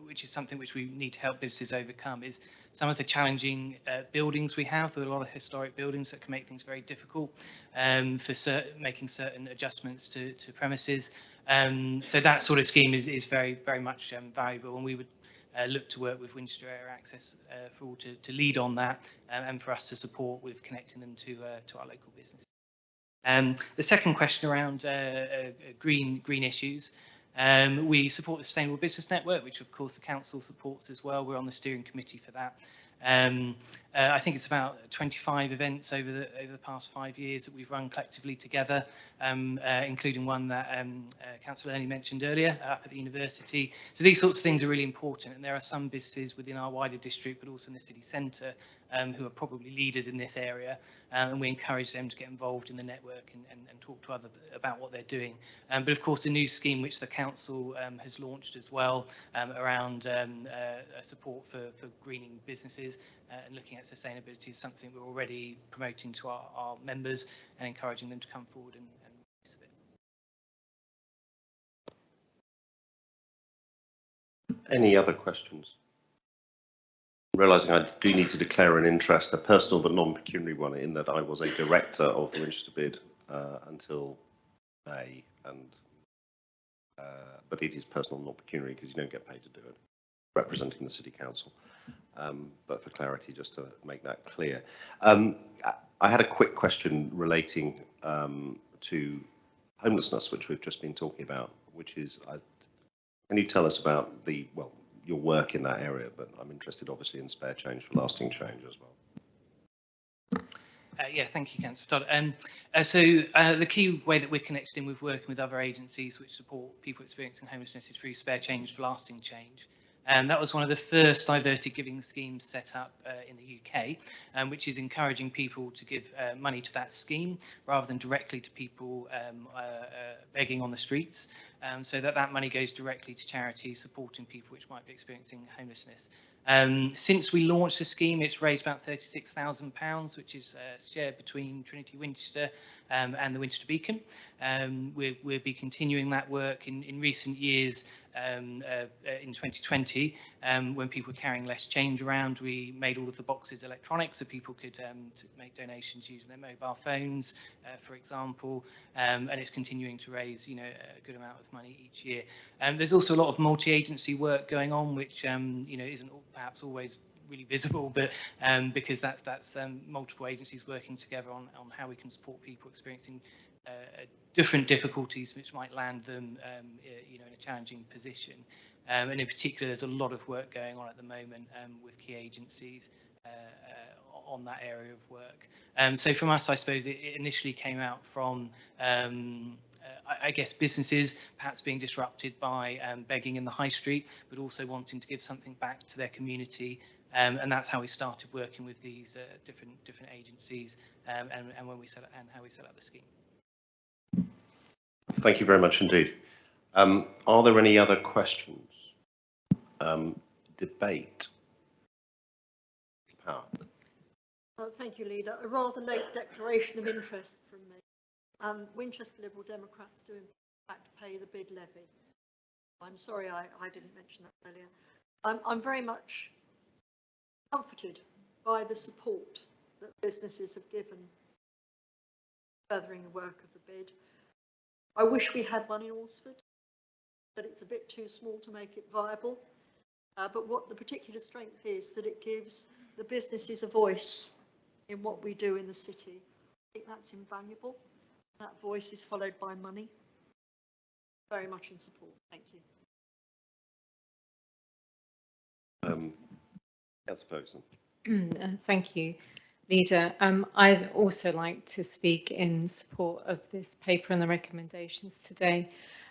which is something which we need to help businesses overcome, is some of the challenging buildings we have. There are a lot of historic buildings that can make things very difficult for making certain adjustments to premises. So that sort of scheme is very much valuable, and we would look to work with Winchester Area Access for All to lead on that, and for us to support with connecting them to our local businesses. The second question around green issues. We support the Sustainable Business Network, which of course the council supports as well. We're on the steering committee for that. I think it's about 25 events over the past 5 years that we've run collectively together, including one that Councillor Ernie mentioned earlier up at the university. So these sorts of things are really important, and there are some businesses within our wider district, but also in the city centre, who are probably leaders in this area, and we encourage them to get involved in the network and talk to others about what they're doing. But of course, a new scheme which the council has launched as well around support for greening businesses and looking at sustainability is something we're already promoting to our members and encouraging them to come forward and use of it. Any other questions? Realising I do need to declare an interest, a personal but non-pecuniary one, in that I was a director of the Winchester bid until May, but it is personal, not pecuniary, because you don't get paid to do it, representing the City Council. But for clarity, just to make that clear. I had a quick question relating to homelessness, which we've just been talking about, which is, can you tell us about your work in that area? But I'm interested obviously in spare change for lasting change as well. Yeah, thank you, Councillor Todd. So the key way that we're connected in with working with other agencies which support people experiencing homelessness is through spare change for lasting change. That was one of the first diverted giving schemes set up in the UK, which is encouraging people to give money to that scheme rather than directly to people begging on the streets, so that money goes directly to charities supporting people which might be experiencing homelessness. Since we launched the scheme, it's raised about £36,000, which is shared between Trinity Winchester and the Winchester Beacon. We'll be continuing that work in recent years. In 2020, when people were carrying less change around, we made all of the boxes electronic so people could make donations using their mobile phones, for example, and it's continuing to raise a good amount of money each year. There's also a lot of multi-agency work going on, which isn't perhaps always really visible, but because that's multiple agencies working together on how we can support people experiencing different difficulties which might land them in a challenging position. And in particular, there's a lot of work going on at the moment with key agencies on that area of work. So from us, I suppose it initially came out from I guess businesses perhaps being disrupted by begging in the high street, but also wanting to give something back to their community. And that's how we started working with these different agencies and when we set up, and how we set up the scheme. Thank you very much indeed. Are there any other questions? Debate. Power. Thank you, Leader. A rather late declaration of interest from me. Winchester Liberal Democrats do in fact pay the bid levy. I'm sorry I didn't mention that earlier. I'm very much comforted by the support that businesses have given furthering the work of the bid. I wish we had one in Alresford, but it's a bit too small to make it viable. But what the particular strength is that it gives the businesses a voice in what we do in the city. I think that's invaluable. That voice is followed by money. Very much in support. Thank you. Councillor Ferguson. Thank you, Leader. I'd also like to speak in support of this paper and the recommendations today.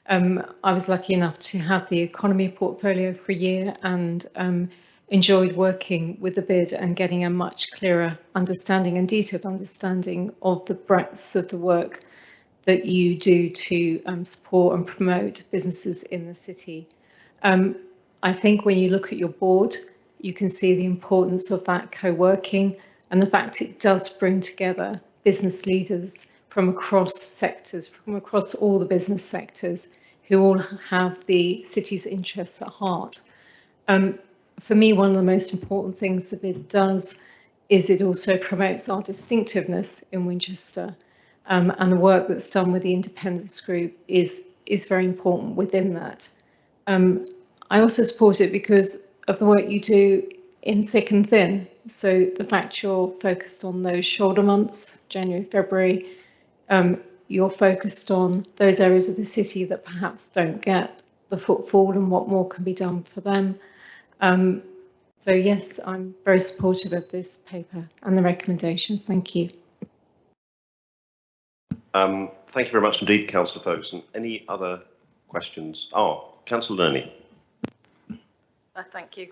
I was lucky enough to have the economy portfolio for a year and enjoyed working with the bid and getting a much clearer understanding and detailed understanding of the breadth of the work that you do to support and promote businesses in the city. I think when you look at your board, you can see the importance of that co-working and the fact it does bring together business leaders from across sectors, from across all the business sectors, who all have the city's interests at heart. For me, one of the most important things the bid does is it also promotes our distinctiveness in Winchester, and the work that's done with the Independence Group is very important within that. I also support it because of the work you do in thick and thin. So the fact you're focused on those shoulder months, January, February, you're focused on those areas of the city that perhaps don't get the footfall and what more can be done for them. So yes, I'm very supportive of this paper and the recommendations. Thank you. Thank you very much indeed, Councillor Ferguson. Any other questions? Councillor Lerney. Thank you.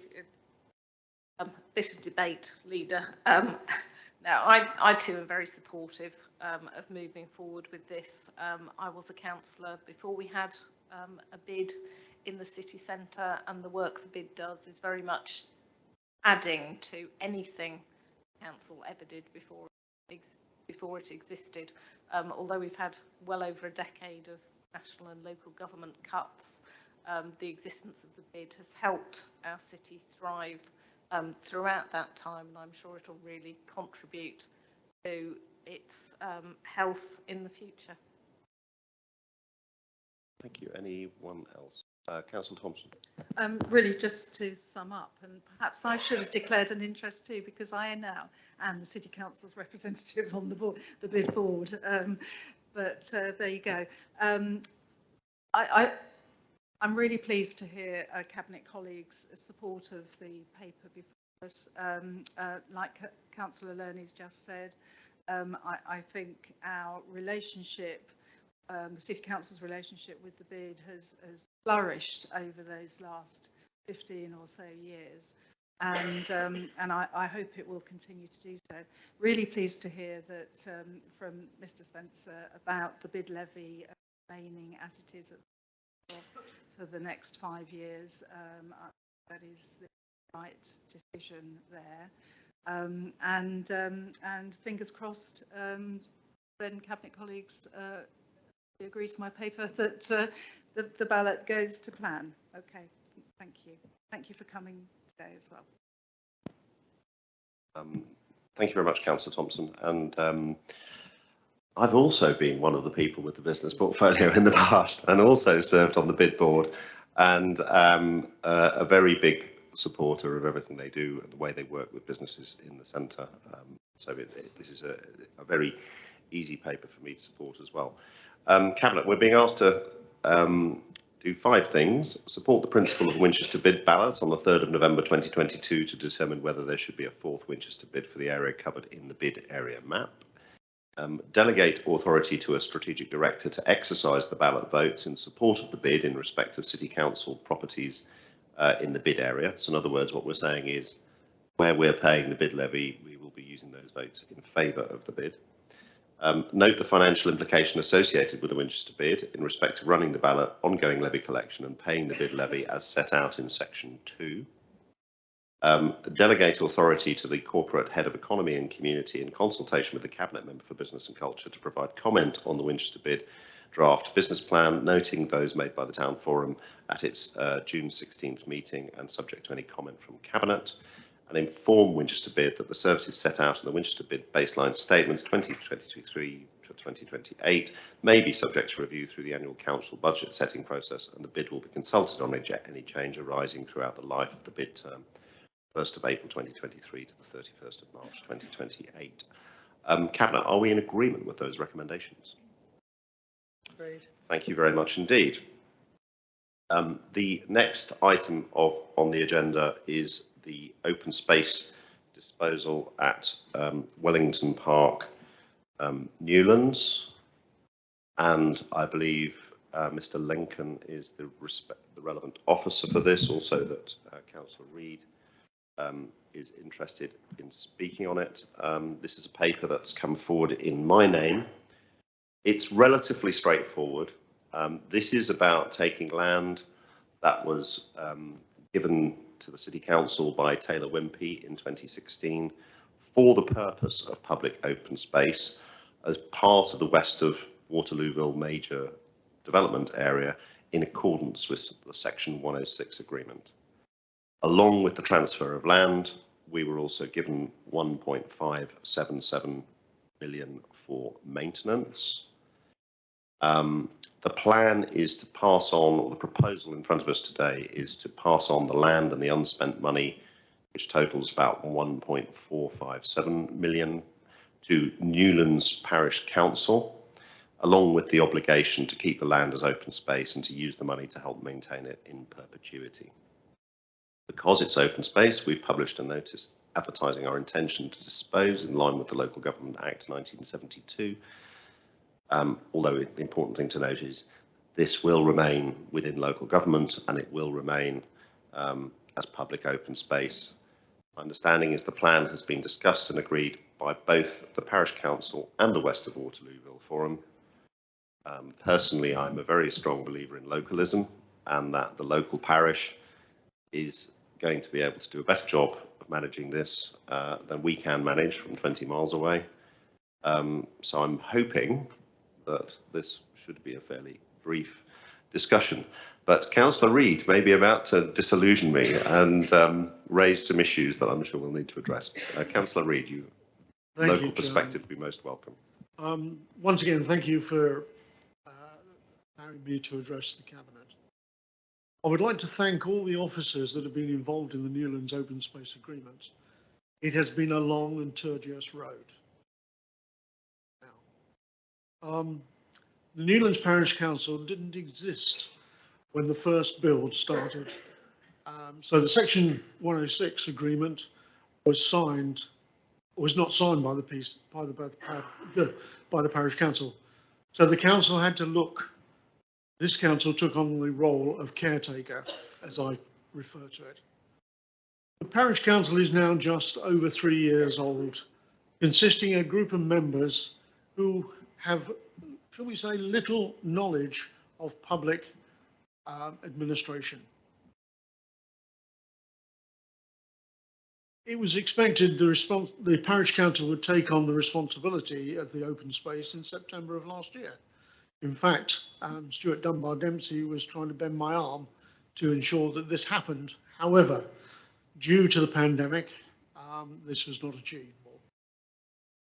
Bit of debate, Leader. Now, I too am very supportive of moving forward with this. I was a councillor before we had a bid in the city centre, and the work the bid does is very much adding to anything council ever did before it existed. Although we've had well over a decade of national and local government cuts, the existence of the bid has helped our city thrive throughout that time, and I'm sure it'll really contribute to its health in the future. Thank you. Anyone else? Councillor Thompson. Really, just to sum up, and perhaps I should have declared an interest too, because I now am the City Council's representative on the board, the bid board. But there you go. I'm really pleased to hear Cabinet colleagues' support of the paper before us. Like Councillor Lerney's just said, I think our relationship, the City Council's relationship with the bid has flourished over those last 15 or so years, and I hope it will continue to do so. Really pleased to hear that from Mr. Spencer about the bid levy remaining as it is for the next 5 years. That is the right decision there, and fingers crossed when Cabinet colleagues agree to my paper that the ballot goes to plan. Okay, thank you. Thank you for coming today as well. Thank you very much, Councillor Thompson. And I've also been one of the people with the business portfolio in the past, and also served on the bid board, and a very big supporter of everything they do and the way they work with businesses in the centre. So this is a very easy paper for me to support as well. Cabinet, we're being asked to do 5 things: support the principle of Winchester bid ballot on the 3rd of November 2022 to determine whether there should be a 4th Winchester bid for the area covered in the bid area map. Delegate authority to a strategic director to exercise the ballot votes in support of the bid in respect of City Council properties in the bid area. So in other words, what we're saying is where we're paying the bid levy, we will be using those votes in favour of the bid. Note the financial implication associated with the Winchester bid in respect of running the ballot, ongoing levy collection and paying the bid levy as set out in section 2. Delegate authority to the corporate head of economy and community in consultation with the cabinet member for business and culture to provide comment on the Winchester bid draft business plan, noting those made by the town forum at its June 16th meeting and subject to any comment from cabinet, and inform Winchester bid that the services set out in the Winchester bid baseline statements 2023 to 2028 may be subject to review through the annual council budget setting process, and the bid will be consulted on any change arising throughout the life of the bid term, 1st of April 2023 to the 31st of March 2028. Cabinet, are we in agreement with those recommendations? Agreed. Thank you very much indeed. The next item on the agenda is the open space disposal at Wellington Park, Newlands, and I believe Mr. Lincoln is the relevant officer for this, also that Councillor Reid is interested in speaking on it. This is a paper that's come forward in my name. It's relatively straightforward. This is about taking land that was given to the City Council by Taylor Wimpey in 2016 for the purpose of public open space as part of the west of Waterlooville major development area in accordance with the Section 106 agreement. Along with the transfer of land, we were also given 1.577 million for maintenance. The plan is to pass on, or the proposal in front of us today is to pass on the land and the unspent money, which totals about 1.457 million, to Newlands Parish Council, along with the obligation to keep the land as open space and to use the money to help maintain it in perpetuity. Because it's open space, we've published a notice advertising our intention to dispose in line with the Local Government Act 1972. Although the important thing to note is this will remain within local government and it will remain as public open space. My understanding is the plan has been discussed and agreed by both the Parish Council and the West of Waterlooville Forum. Personally, I'm a very strong believer in localism and that the local parish is going to be able to do a better job of managing this than we can manage from 20 miles away. So I'm hoping that this should be a fairly brief discussion. But Councillor Reid may be about to disillusion me and raise some issues that I'm sure we'll need to address. Councillor Reid, local perspective would be most welcome. Once again, thank you for allowing me to address the Cabinet. I would like to thank all the officers that have been involved in the Newlands Open Space Agreement. It has been a long and tedious road. The Newlands Parish Council didn't exist when the first build started. So the Section 106 agreement was signed, was not signed by the Parish Council. So the council had to look. This council took on the role of caretaker, as I refer to it. The Parish Council is now just over 3 years old, consisting of a group of members who have, shall we say, little knowledge of public administration. It was expected the Parish Council would take on the responsibility of the open space in September of last year. In fact, Stuart Dunbar Dempsey was trying to bend my arm to ensure that this happened. However, due to the pandemic, this was not achievable.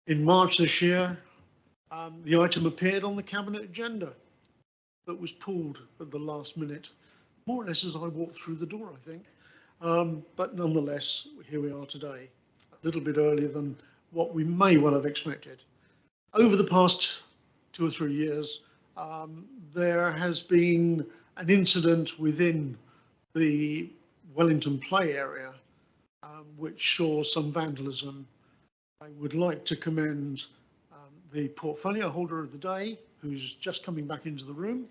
In March this year, the item appeared on the Cabinet agenda, but was pulled at the last minute, more or less as I walked through the door, I think. But nonetheless, here we are today, a little bit earlier than what we may well have expected. Over the past 2 or 3 years, there has been an incident within the Wellington Play area which saw some vandalism. I would like to commend the portfolio holder of the day, who's just coming back into the room,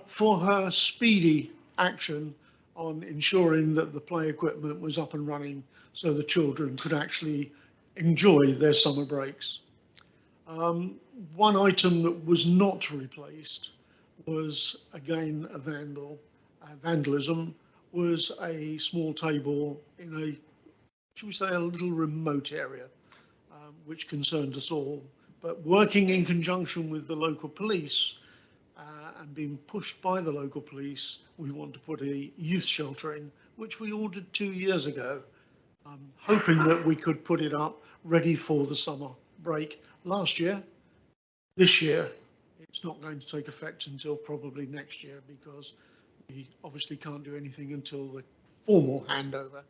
for her speedy action on ensuring that the play equipment was up and running so the children could actually enjoy their summer breaks. One item that was not replaced was, again, a vandalism, was a small table in a, should we say, a little remote area, which concerned us all. But working in conjunction with the local police and being pushed by the local police, we want to put a youth shelter in, which we ordered 2 years ago, hoping that we could put it up ready for the summer break last year. This year, it's not going to take effect until probably next year, because we obviously can't do anything until the formal handover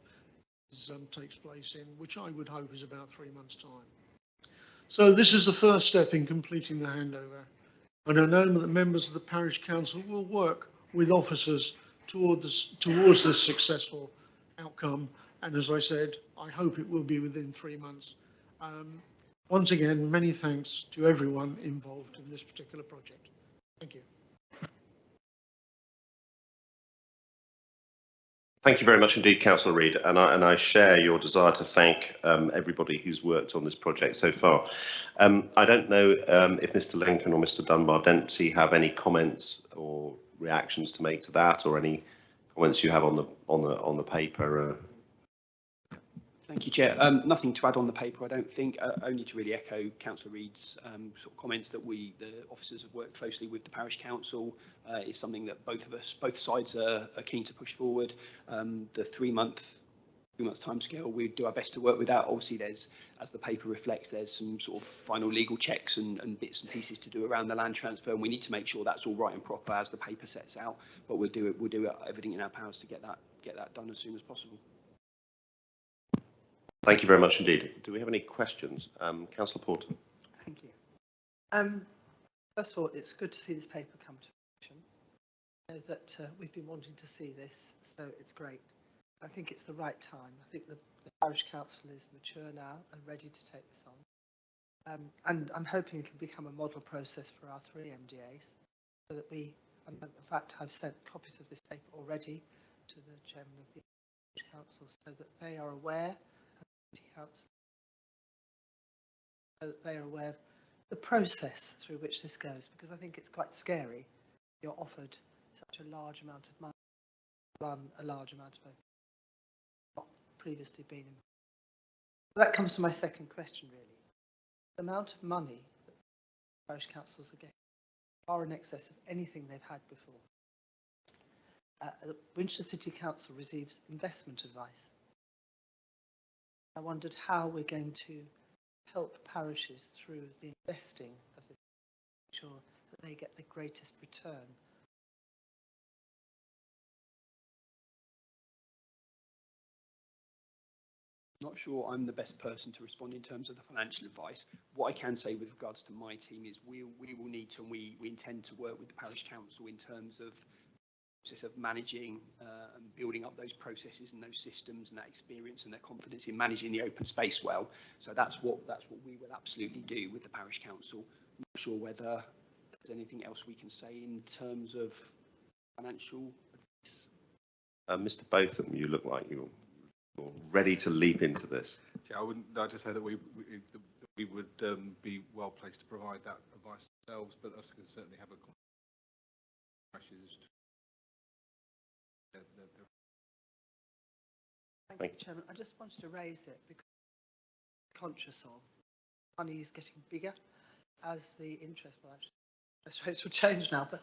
takes place in, which I would hope is about 3 months' time. So this is the first step in completing the handover. And I know that members of the Parish Council will work with officers towards this successful outcome. And as I said, I hope it will be within 3 months. Once again, many thanks to everyone involved in this particular project. Thank you. Thank you very much indeed, Councillor Reid, and I share your desire to thank everybody who's worked on this project so far. I don't know if Mr. Lincoln or Mr. Dunbar-Dempsey have any comments or reactions to make to that, or any comments you have on the paper. Thank you, Chair. Nothing to add on the paper, I don't think, only to really echo Councillor Reid's sort of comments that the officers have worked closely with the Parish Council. Is something that both sides are keen to push forward. The 3 months timescale, we do our best to work with that. Obviously, there's, as the paper reflects, there's some sort of final legal checks and bits and pieces to do around the land transfer, and we need to make sure that's all right and proper as the paper sets out. But we'll do everything in our powers to get that done as soon as possible. Thank you very much indeed. Do we have any questions? Councillor Porter. Thank you. First of all, it's good to see this paper come to fruition. I know that we've been wanting to see this, so it's great. I think it's the right time. I think the Parish Council is mature now and ready to take this on. And I'm hoping it'll become a model process for our 3 MDAs, so that in fact, I've sent copies of this paper already to the Chairman of the Parish Council, so that they are aware. So that they are aware of the process through which this goes, because I think it's quite scary. You're offered such a large amount of money, run a large amount of not previously been in. That comes to my second question, really. The amount of money that parish councils are getting are in excess of anything they've had before. The Winchester City Council receives investment advice. I wondered how we're going to help parishes through the investing of this, to make sure that they get the greatest return. Not sure I'm the best person to respond in terms of the financial advice. What I can say with regards to my team is we will need to, and we intend to work with the Parish Council in terms of managing and building up those processes and those systems and that experience and their confidence in managing the open space well. So that's what we will absolutely do with the Parish Council. I'm not sure whether there's anything else we can say in terms of financial advice. Mr. Botham, you look like you're ready to leap into this. Yeah, I wouldn't like to say that we would be well placed to provide that advice ourselves, but us can certainly have a Thank you, Chairman. I just wanted to raise it because I'm conscious of money is getting bigger as the interest rates will change now, but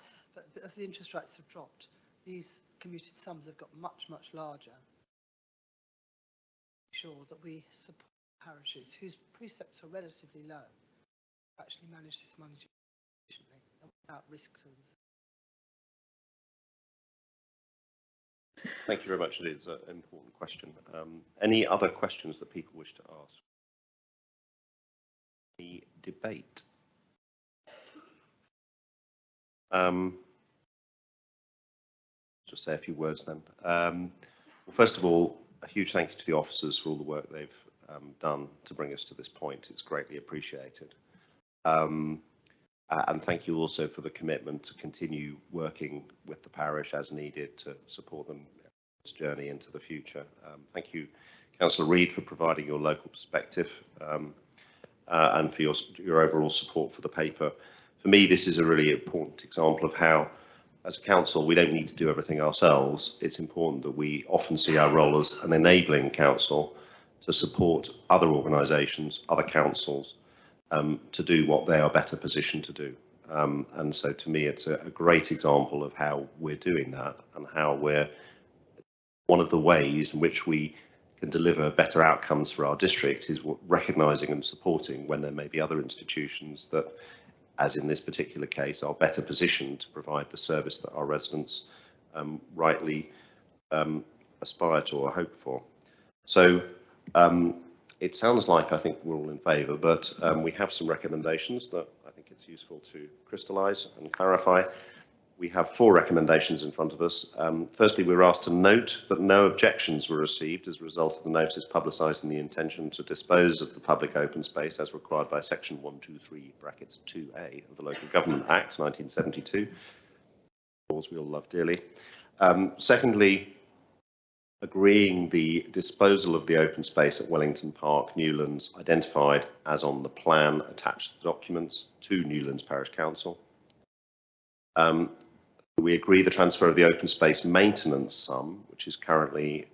as the interest rates have dropped, these commuted sums have got much larger. Sure that we support parishes whose precepts are relatively low to actually manage this money efficiently and without risks. Thank you very much indeed. It's an important question. Any other questions that people wish to ask? The debate. Just say a few words then. Well, first of all, a huge thank you to the officers for all the work they've done to bring us to this point. It's greatly appreciated. And thank you also for the commitment to continue working with the parish as needed to support them in this journey into the future. Thank you, Councillor Reid, for providing your local perspective and for your overall support for the paper. For me, this is a really important example of how, as a council, we don't need to do everything ourselves. It's important that we often see our role as an enabling council to support other organisations, other councils, to do what they are better positioned to do. And so to me, it's a great example of how we're doing that and how we're one of the ways in which we can deliver better outcomes for our district is recognising and supporting when there may be other institutions that, as in this particular case, are better positioned to provide the service that our residents rightly aspire to or hope for. So it sounds like I think we're all in favour, but we have some recommendations that I think it's useful to crystallise and clarify. We have 4 recommendations in front of us. Firstly, we were asked to note that no objections were received as a result of the notice publicising the intention to dispose of the public open space as required by section 123(2A) of the Local Government Act 1972, laws we all love dearly. Secondly, agreeing the disposal of the open space at Wellington Park, Newlands, identified as on the plan attached to the documents to Newlands Parish Council. We agree the transfer of the open space maintenance sum, which is currently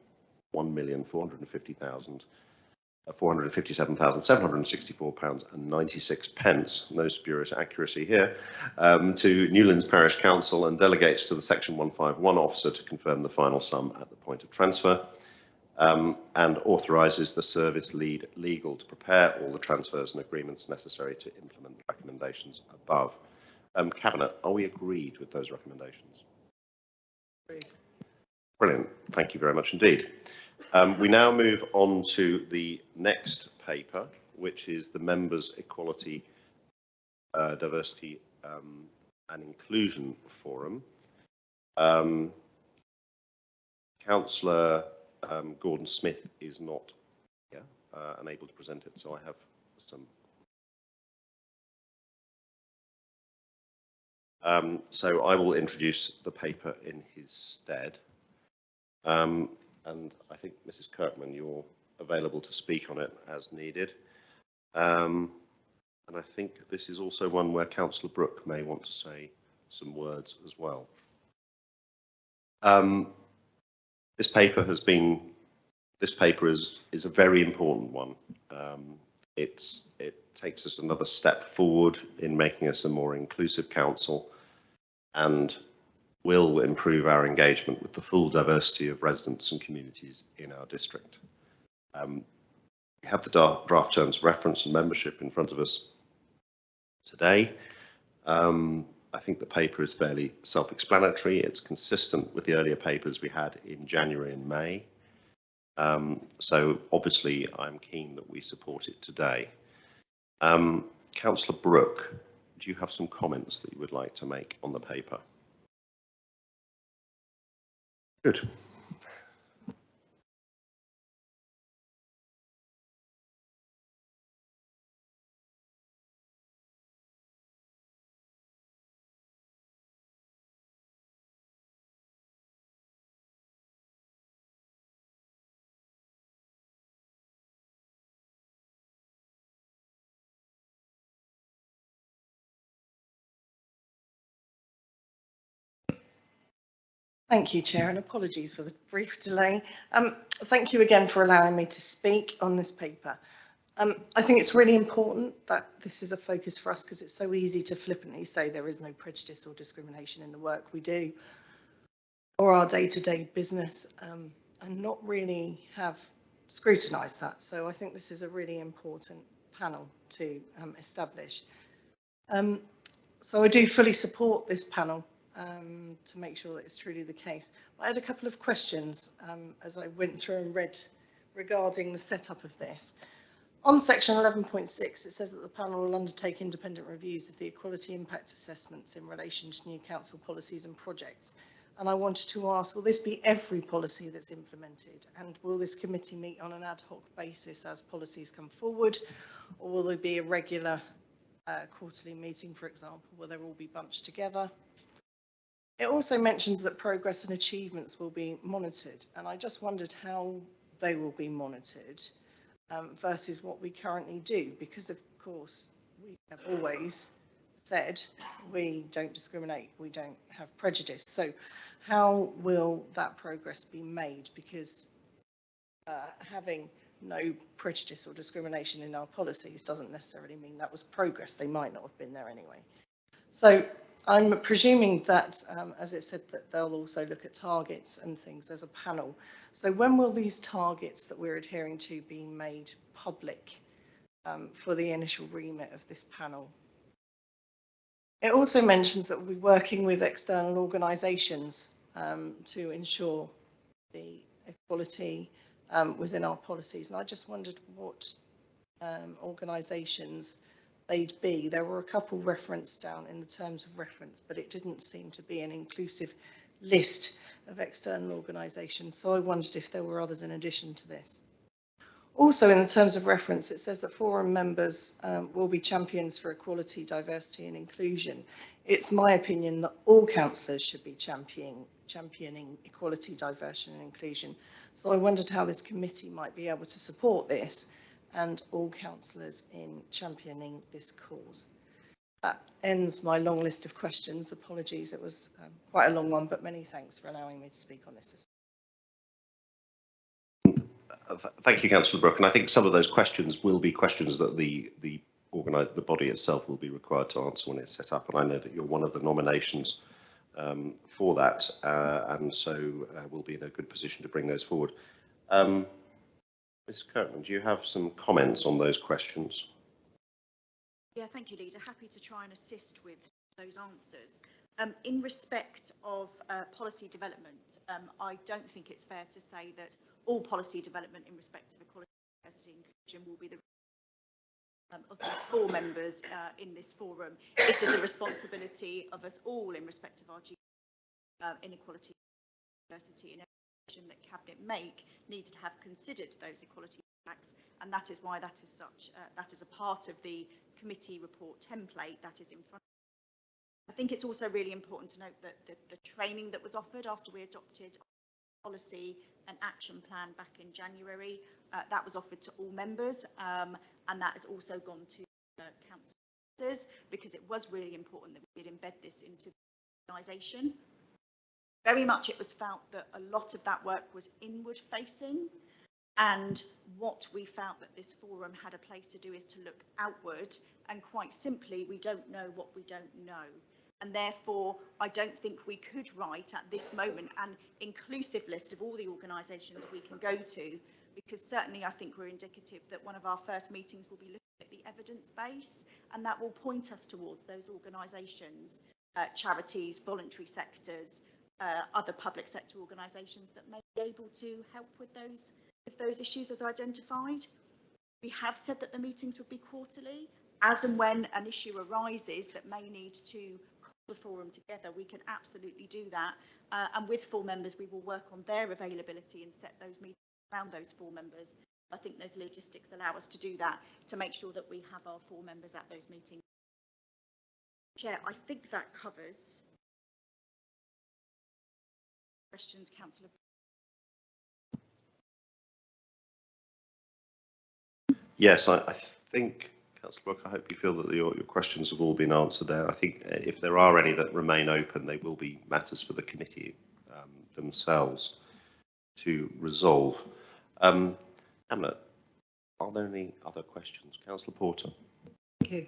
£457,764.96, no spurious accuracy here, to Newlands Parish Council and delegates to the Section 151 officer to confirm the final sum at the point of transfer, and authorises the service lead legal to prepare all the transfers and agreements necessary to implement the recommendations above. Cabinet, are we agreed with those recommendations? Agreed. Brilliant. Thank you very much indeed. We now move on to the next paper, which is the Members' Equality, Diversity and Inclusion Forum. Councillor Gordon Smith is not here, unable to present it, so I have some. So I will introduce the paper in his stead. And I think, Mrs. Kirkman, you're available to speak on it as needed. And I think this is also one where Councillor Brooke may want to say some words as well. This paper is a very important one. It takes us another step forward in making us a more inclusive council and will improve our engagement with the full diversity of residents and communities in our district. We have the draft terms of reference and membership in front of us today. I think the paper is fairly self-explanatory. It's consistent with the earlier papers we had in January and May. So obviously I'm keen that we support it today. Councillor Brooke, do you have some comments that you would like to make on the paper? Good. Thank you, Chair, and apologies for the brief delay. Thank you again for allowing me to speak on this paper. I think it's really important that this is a focus for us because it's so easy to flippantly say there is no prejudice or discrimination in the work we do or our day-to-day business and not really have scrutinised that. So I think this is a really important panel to establish. So I do fully support this panel to make sure that it's truly the case. I had a couple of questions as I went through and read regarding the setup of this. On section 11.6, it says that the panel will undertake independent reviews of the equality impact assessments in relation to new council policies and projects. And I wanted to ask, will this be every policy that's implemented? And will this committee meet on an ad hoc basis as policies come forward? Or will there be a regular quarterly meeting, for example, where they'll all be bunched together. It also mentions that progress and achievements will be monitored, and I just wondered how they will be monitored versus what we currently do, because of course we have always said we don't discriminate, we don't have prejudice. So how will that progress be made? Because having no prejudice or discrimination in our policies doesn't necessarily mean that was progress. They might not have been there anyway. So I'm presuming that, as it said, that they'll also look at targets and things as a panel. So when will these targets that we're adhering to be made public for the initial remit of this panel? It also mentions that we'll be working with external organisations to ensure the equality within our policies. And I just wondered what organisations they'd be. There were a couple referenced down in the terms of reference, but it didn't seem to be an inclusive list of external organisations. So I wondered if there were others in addition to this. Also, in the terms of reference, it says that forum members will be champions for equality, diversity and inclusion. It's my opinion that all councillors should be championing equality, diversity and inclusion. So I wondered how this committee might be able to support this and all councillors in championing this cause. That ends my long list of questions. Apologies, it was quite a long one, but many thanks for allowing me to speak on this. Thank you, Councillor Brooke. And I think some of those questions will be questions that the body itself will be required to answer when it's set up. And I know that you're one of the nominations for that, and so we'll be in a good position to bring those forward. Ms. Kirkman, do you have some comments on those questions? Yeah, thank you, Leader. Happy to try and assist with those answers. In respect of policy development, I don't think it's fair to say that all policy development in respect of equality, diversity and inclusion will be the of these four members in this forum. It is a responsibility of us all in respect of our inequality, diversity and inclusion that Cabinet needs to have considered those equality impacts, and that is why that is such that is a part of the committee report template that is in front. I think it's also really important to note that the training that was offered after we adopted policy and action plan back in January, that was offered to all members, and that has also gone to councillors, because it was really important that we did embed this into the organisation. Very much it was felt that a lot of that work was inward facing, and what we felt that this forum had a place to do is to look outward, and quite simply we don't know what we don't know. And therefore, I don't think we could write at this moment an inclusive list of all the organisations we can go to, because certainly I think we're indicative that one of our first meetings will be looking at the evidence base, and that will point us towards those organisations, charities, voluntary sectors, other public sector organisations that may be able to help with those issues as identified. We have said that the meetings would be quarterly. As and when an issue arises that may need to the forum together, we can absolutely do that, and with full members we will work on their availability and set those meetings around those full members. I think those logistics allow us to do that, to make sure that we have our full members at those meetings. Chair, I think that covers questions, Councillor. Yes, I think, Councillor Brooke, I hope you feel that your questions have all been answered there. I think if there are any that remain open, they will be matters for the committee themselves to resolve. Hamlet, are there any other questions? Councillor Porter. Thank you.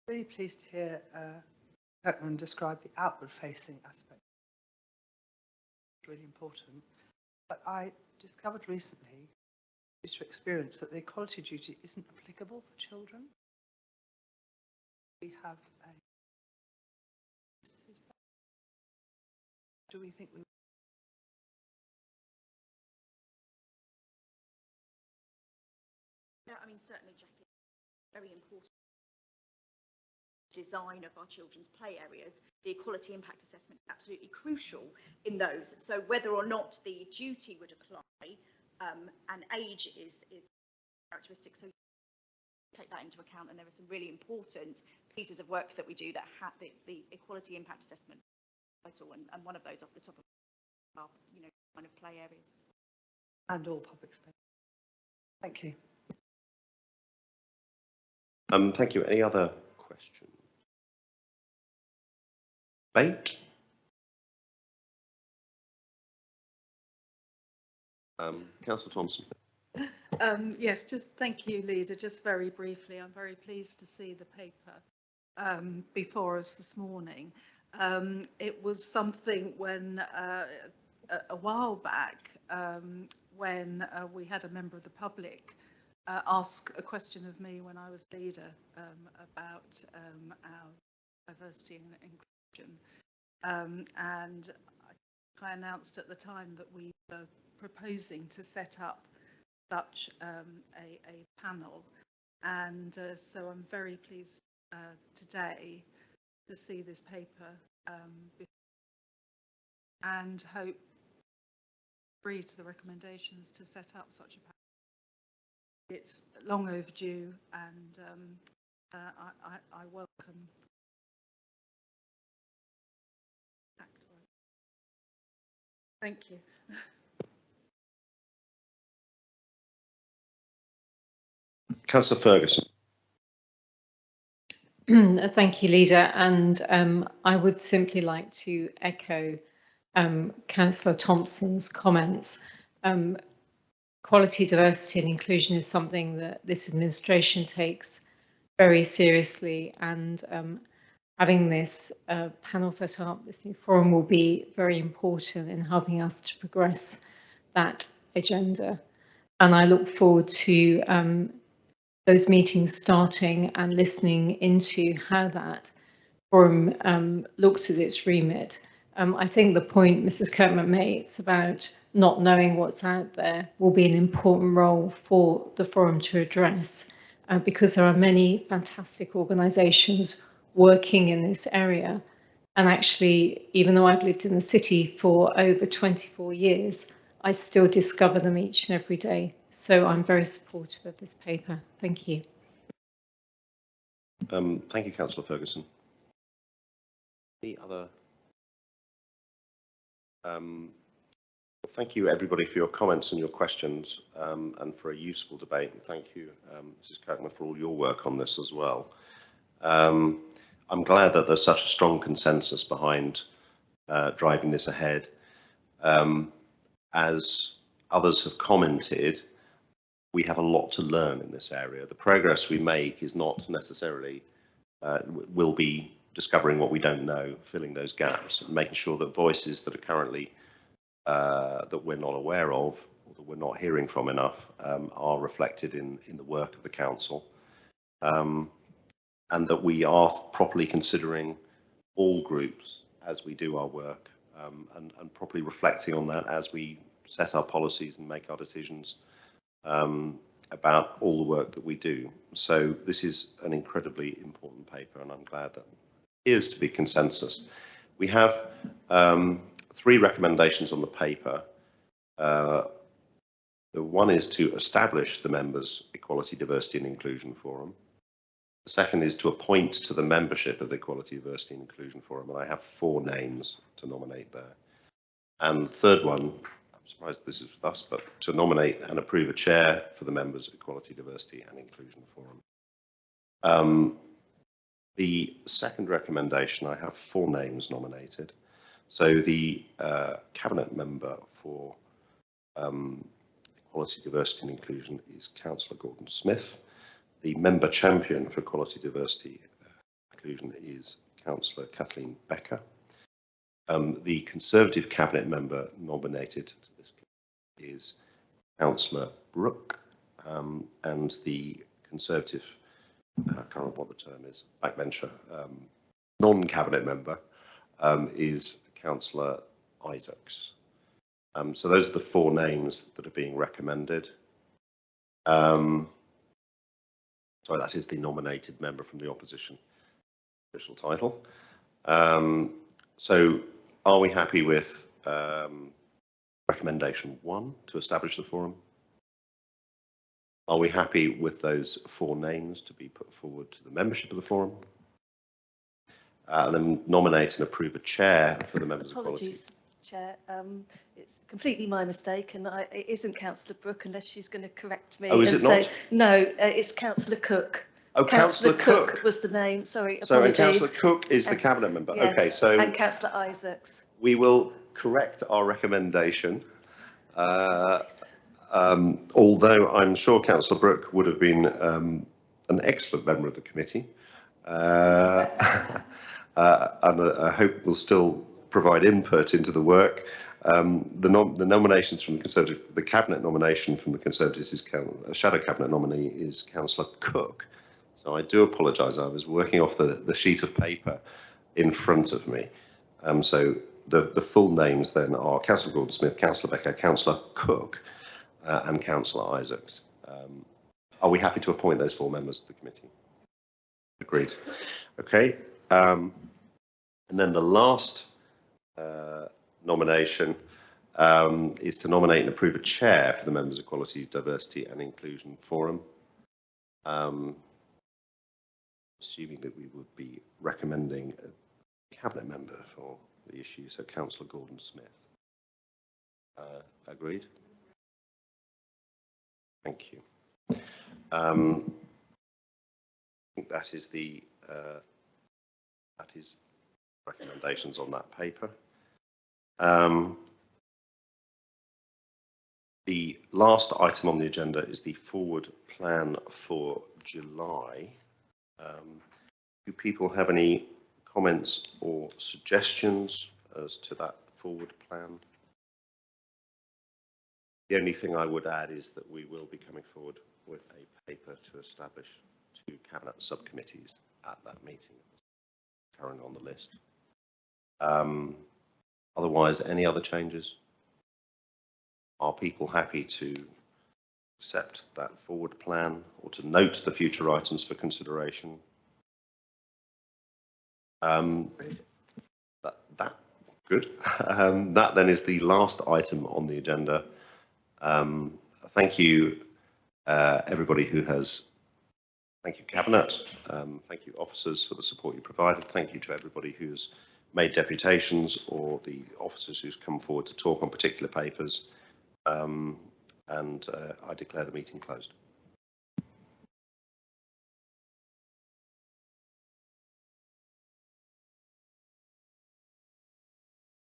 Really pleased to hear Kirkman describe the outward-facing aspect. It's really important. But I discovered recently, due to experience, that the equality duty isn't applicable for children. We have a... Do we think we... Yeah, I mean, certainly, Jackie, very important design of our children's play areas. The equality impact assessment is absolutely crucial in those. So whether or not the duty would apply, and age is characteristic. So take that into account, and there are some really important pieces of work that we do that have the equality impact assessment title, and one of those off the top of our, kind of play areas. And all public space. Thank you. Thank you. Any other questions? Debate? Councillor Thompson. Yes, just thank you, Leader. Just very briefly, I'm very pleased to see the paper before us this morning. It was something when a while back when we had a member of the public ask a question of me when I was leader about our diversity and inclusion, and I announced at the time that we were proposing to set up such a panel, and so I'm very pleased today to see this paper and hope agree to the recommendations to set up such a panel. It's long overdue, and I welcome. Thank you. Councillor Ferguson. Thank you, Leader. And I would simply like to echo Councillor Thompson's comments. Quality, diversity and inclusion is something that this administration takes very seriously, and having this panel set up, this new forum, will be very important in helping us to progress that agenda. And I look forward to those meetings starting and listening into how that forum looks at its remit. I think the point Mrs. Kirkman makes about not knowing what's out there will be an important role for the forum to address, because there are many fantastic organisations working in this area. And actually, even though I've lived in the city for over 24 years, I still discover them each and every day. So I'm very supportive of this paper. Thank you. Thank you, Councillor Ferguson. Any other? Thank you, everybody, for your comments and your questions, and for a useful debate. And thank you, Mrs. Kirkman, for all your work on this as well. I'm glad that there's such a strong consensus behind driving this ahead. As others have commented, we have a lot to learn in this area. The progress we make is not necessarily, will be discovering what we don't know, filling those gaps, and making sure that voices that are currently, that we're not aware of, or that we're not hearing from enough, are reflected in the work of the council. And that we are properly considering all groups as we do our work, and properly reflecting on that as we set our policies and make our decisions about all the work that we do. So this is an incredibly important paper, and I'm glad that there appears to be consensus. We have 3 recommendations on the paper. The one is to establish the Members' Equality, Diversity and Inclusion Forum. The second is to appoint to the membership of the Equality, Diversity and Inclusion Forum, and I have 4 names to nominate there. And the third one, I'm surprised this is with us, but to nominate and approve a chair for the Members' Equality, Diversity and Inclusion Forum. The second recommendation, I have 4 names nominated. So the Cabinet member for Equality, Diversity and Inclusion is Councillor Gordon Smith. The member champion for Equality, Diversity and Inclusion is Councillor Kathleen Becker. The Conservative Cabinet member nominated to this is Councillor Brooke, and the Conservative, I can't remember what the term is, backbencher, non-Cabinet member is Councillor Isaacs. So those are the 4 names that are being recommended. Sorry, that is the nominated member from the opposition, official title. So are we happy with recommendation 1 to establish the forum? Are we happy with those 4 names to be put forward to the membership of the forum? And then nominate and approve a chair for the members of quality. Apologies, Chair. It's completely my mistake, and it isn't Councillor Brooke, unless she's going to correct me. Oh, is and it not? say, no, it's Councillor Cook. Oh, Councillor Cook was the name. Sorry, so, apologies. and Councillor Cook is the cabinet member. Yes, okay, so and Councillor Isaacs. we will correct our recommendation. Although I'm sure Councillor Brooke would have been an excellent member of the committee, and I hope will still provide input into the work. The nominations from the Conservative, the cabinet nomination from the Conservatives is a shadow cabinet nominee is Councillor Cook. So I do apologise. I was working off the sheet of paper in front of me. So the full names then are Councillor Gordon-Smith, Councillor Becker, Councillor Cook, and Councillor Isaacs. Are we happy to appoint those 4 members of the committee? Agreed. Okay. And then the last nomination is to nominate and approve a chair for the Members of Equality, Diversity and Inclusion Forum. Assuming that we would be recommending a cabinet member for the issue, so Councillor Gordon-Smith. Agreed? Thank you. I think that is recommendations on that paper. The last item on the agenda is the forward plan for July. Do people have any comments or suggestions as to that forward plan? The only thing I would add is that we will be coming forward with a paper to establish 2 cabinet subcommittees at that meeting, currently on the list. Otherwise, any other changes? Are people happy to accept that forward plan or to note the future items for consideration? Good. That then is the last item on the agenda. Thank you, everybody who has. Thank you, Cabinet. Thank you, officers, for the support you provided. Thank you to everybody who's made deputations or the officers who's come forward to talk on particular papers. And I declare the meeting closed.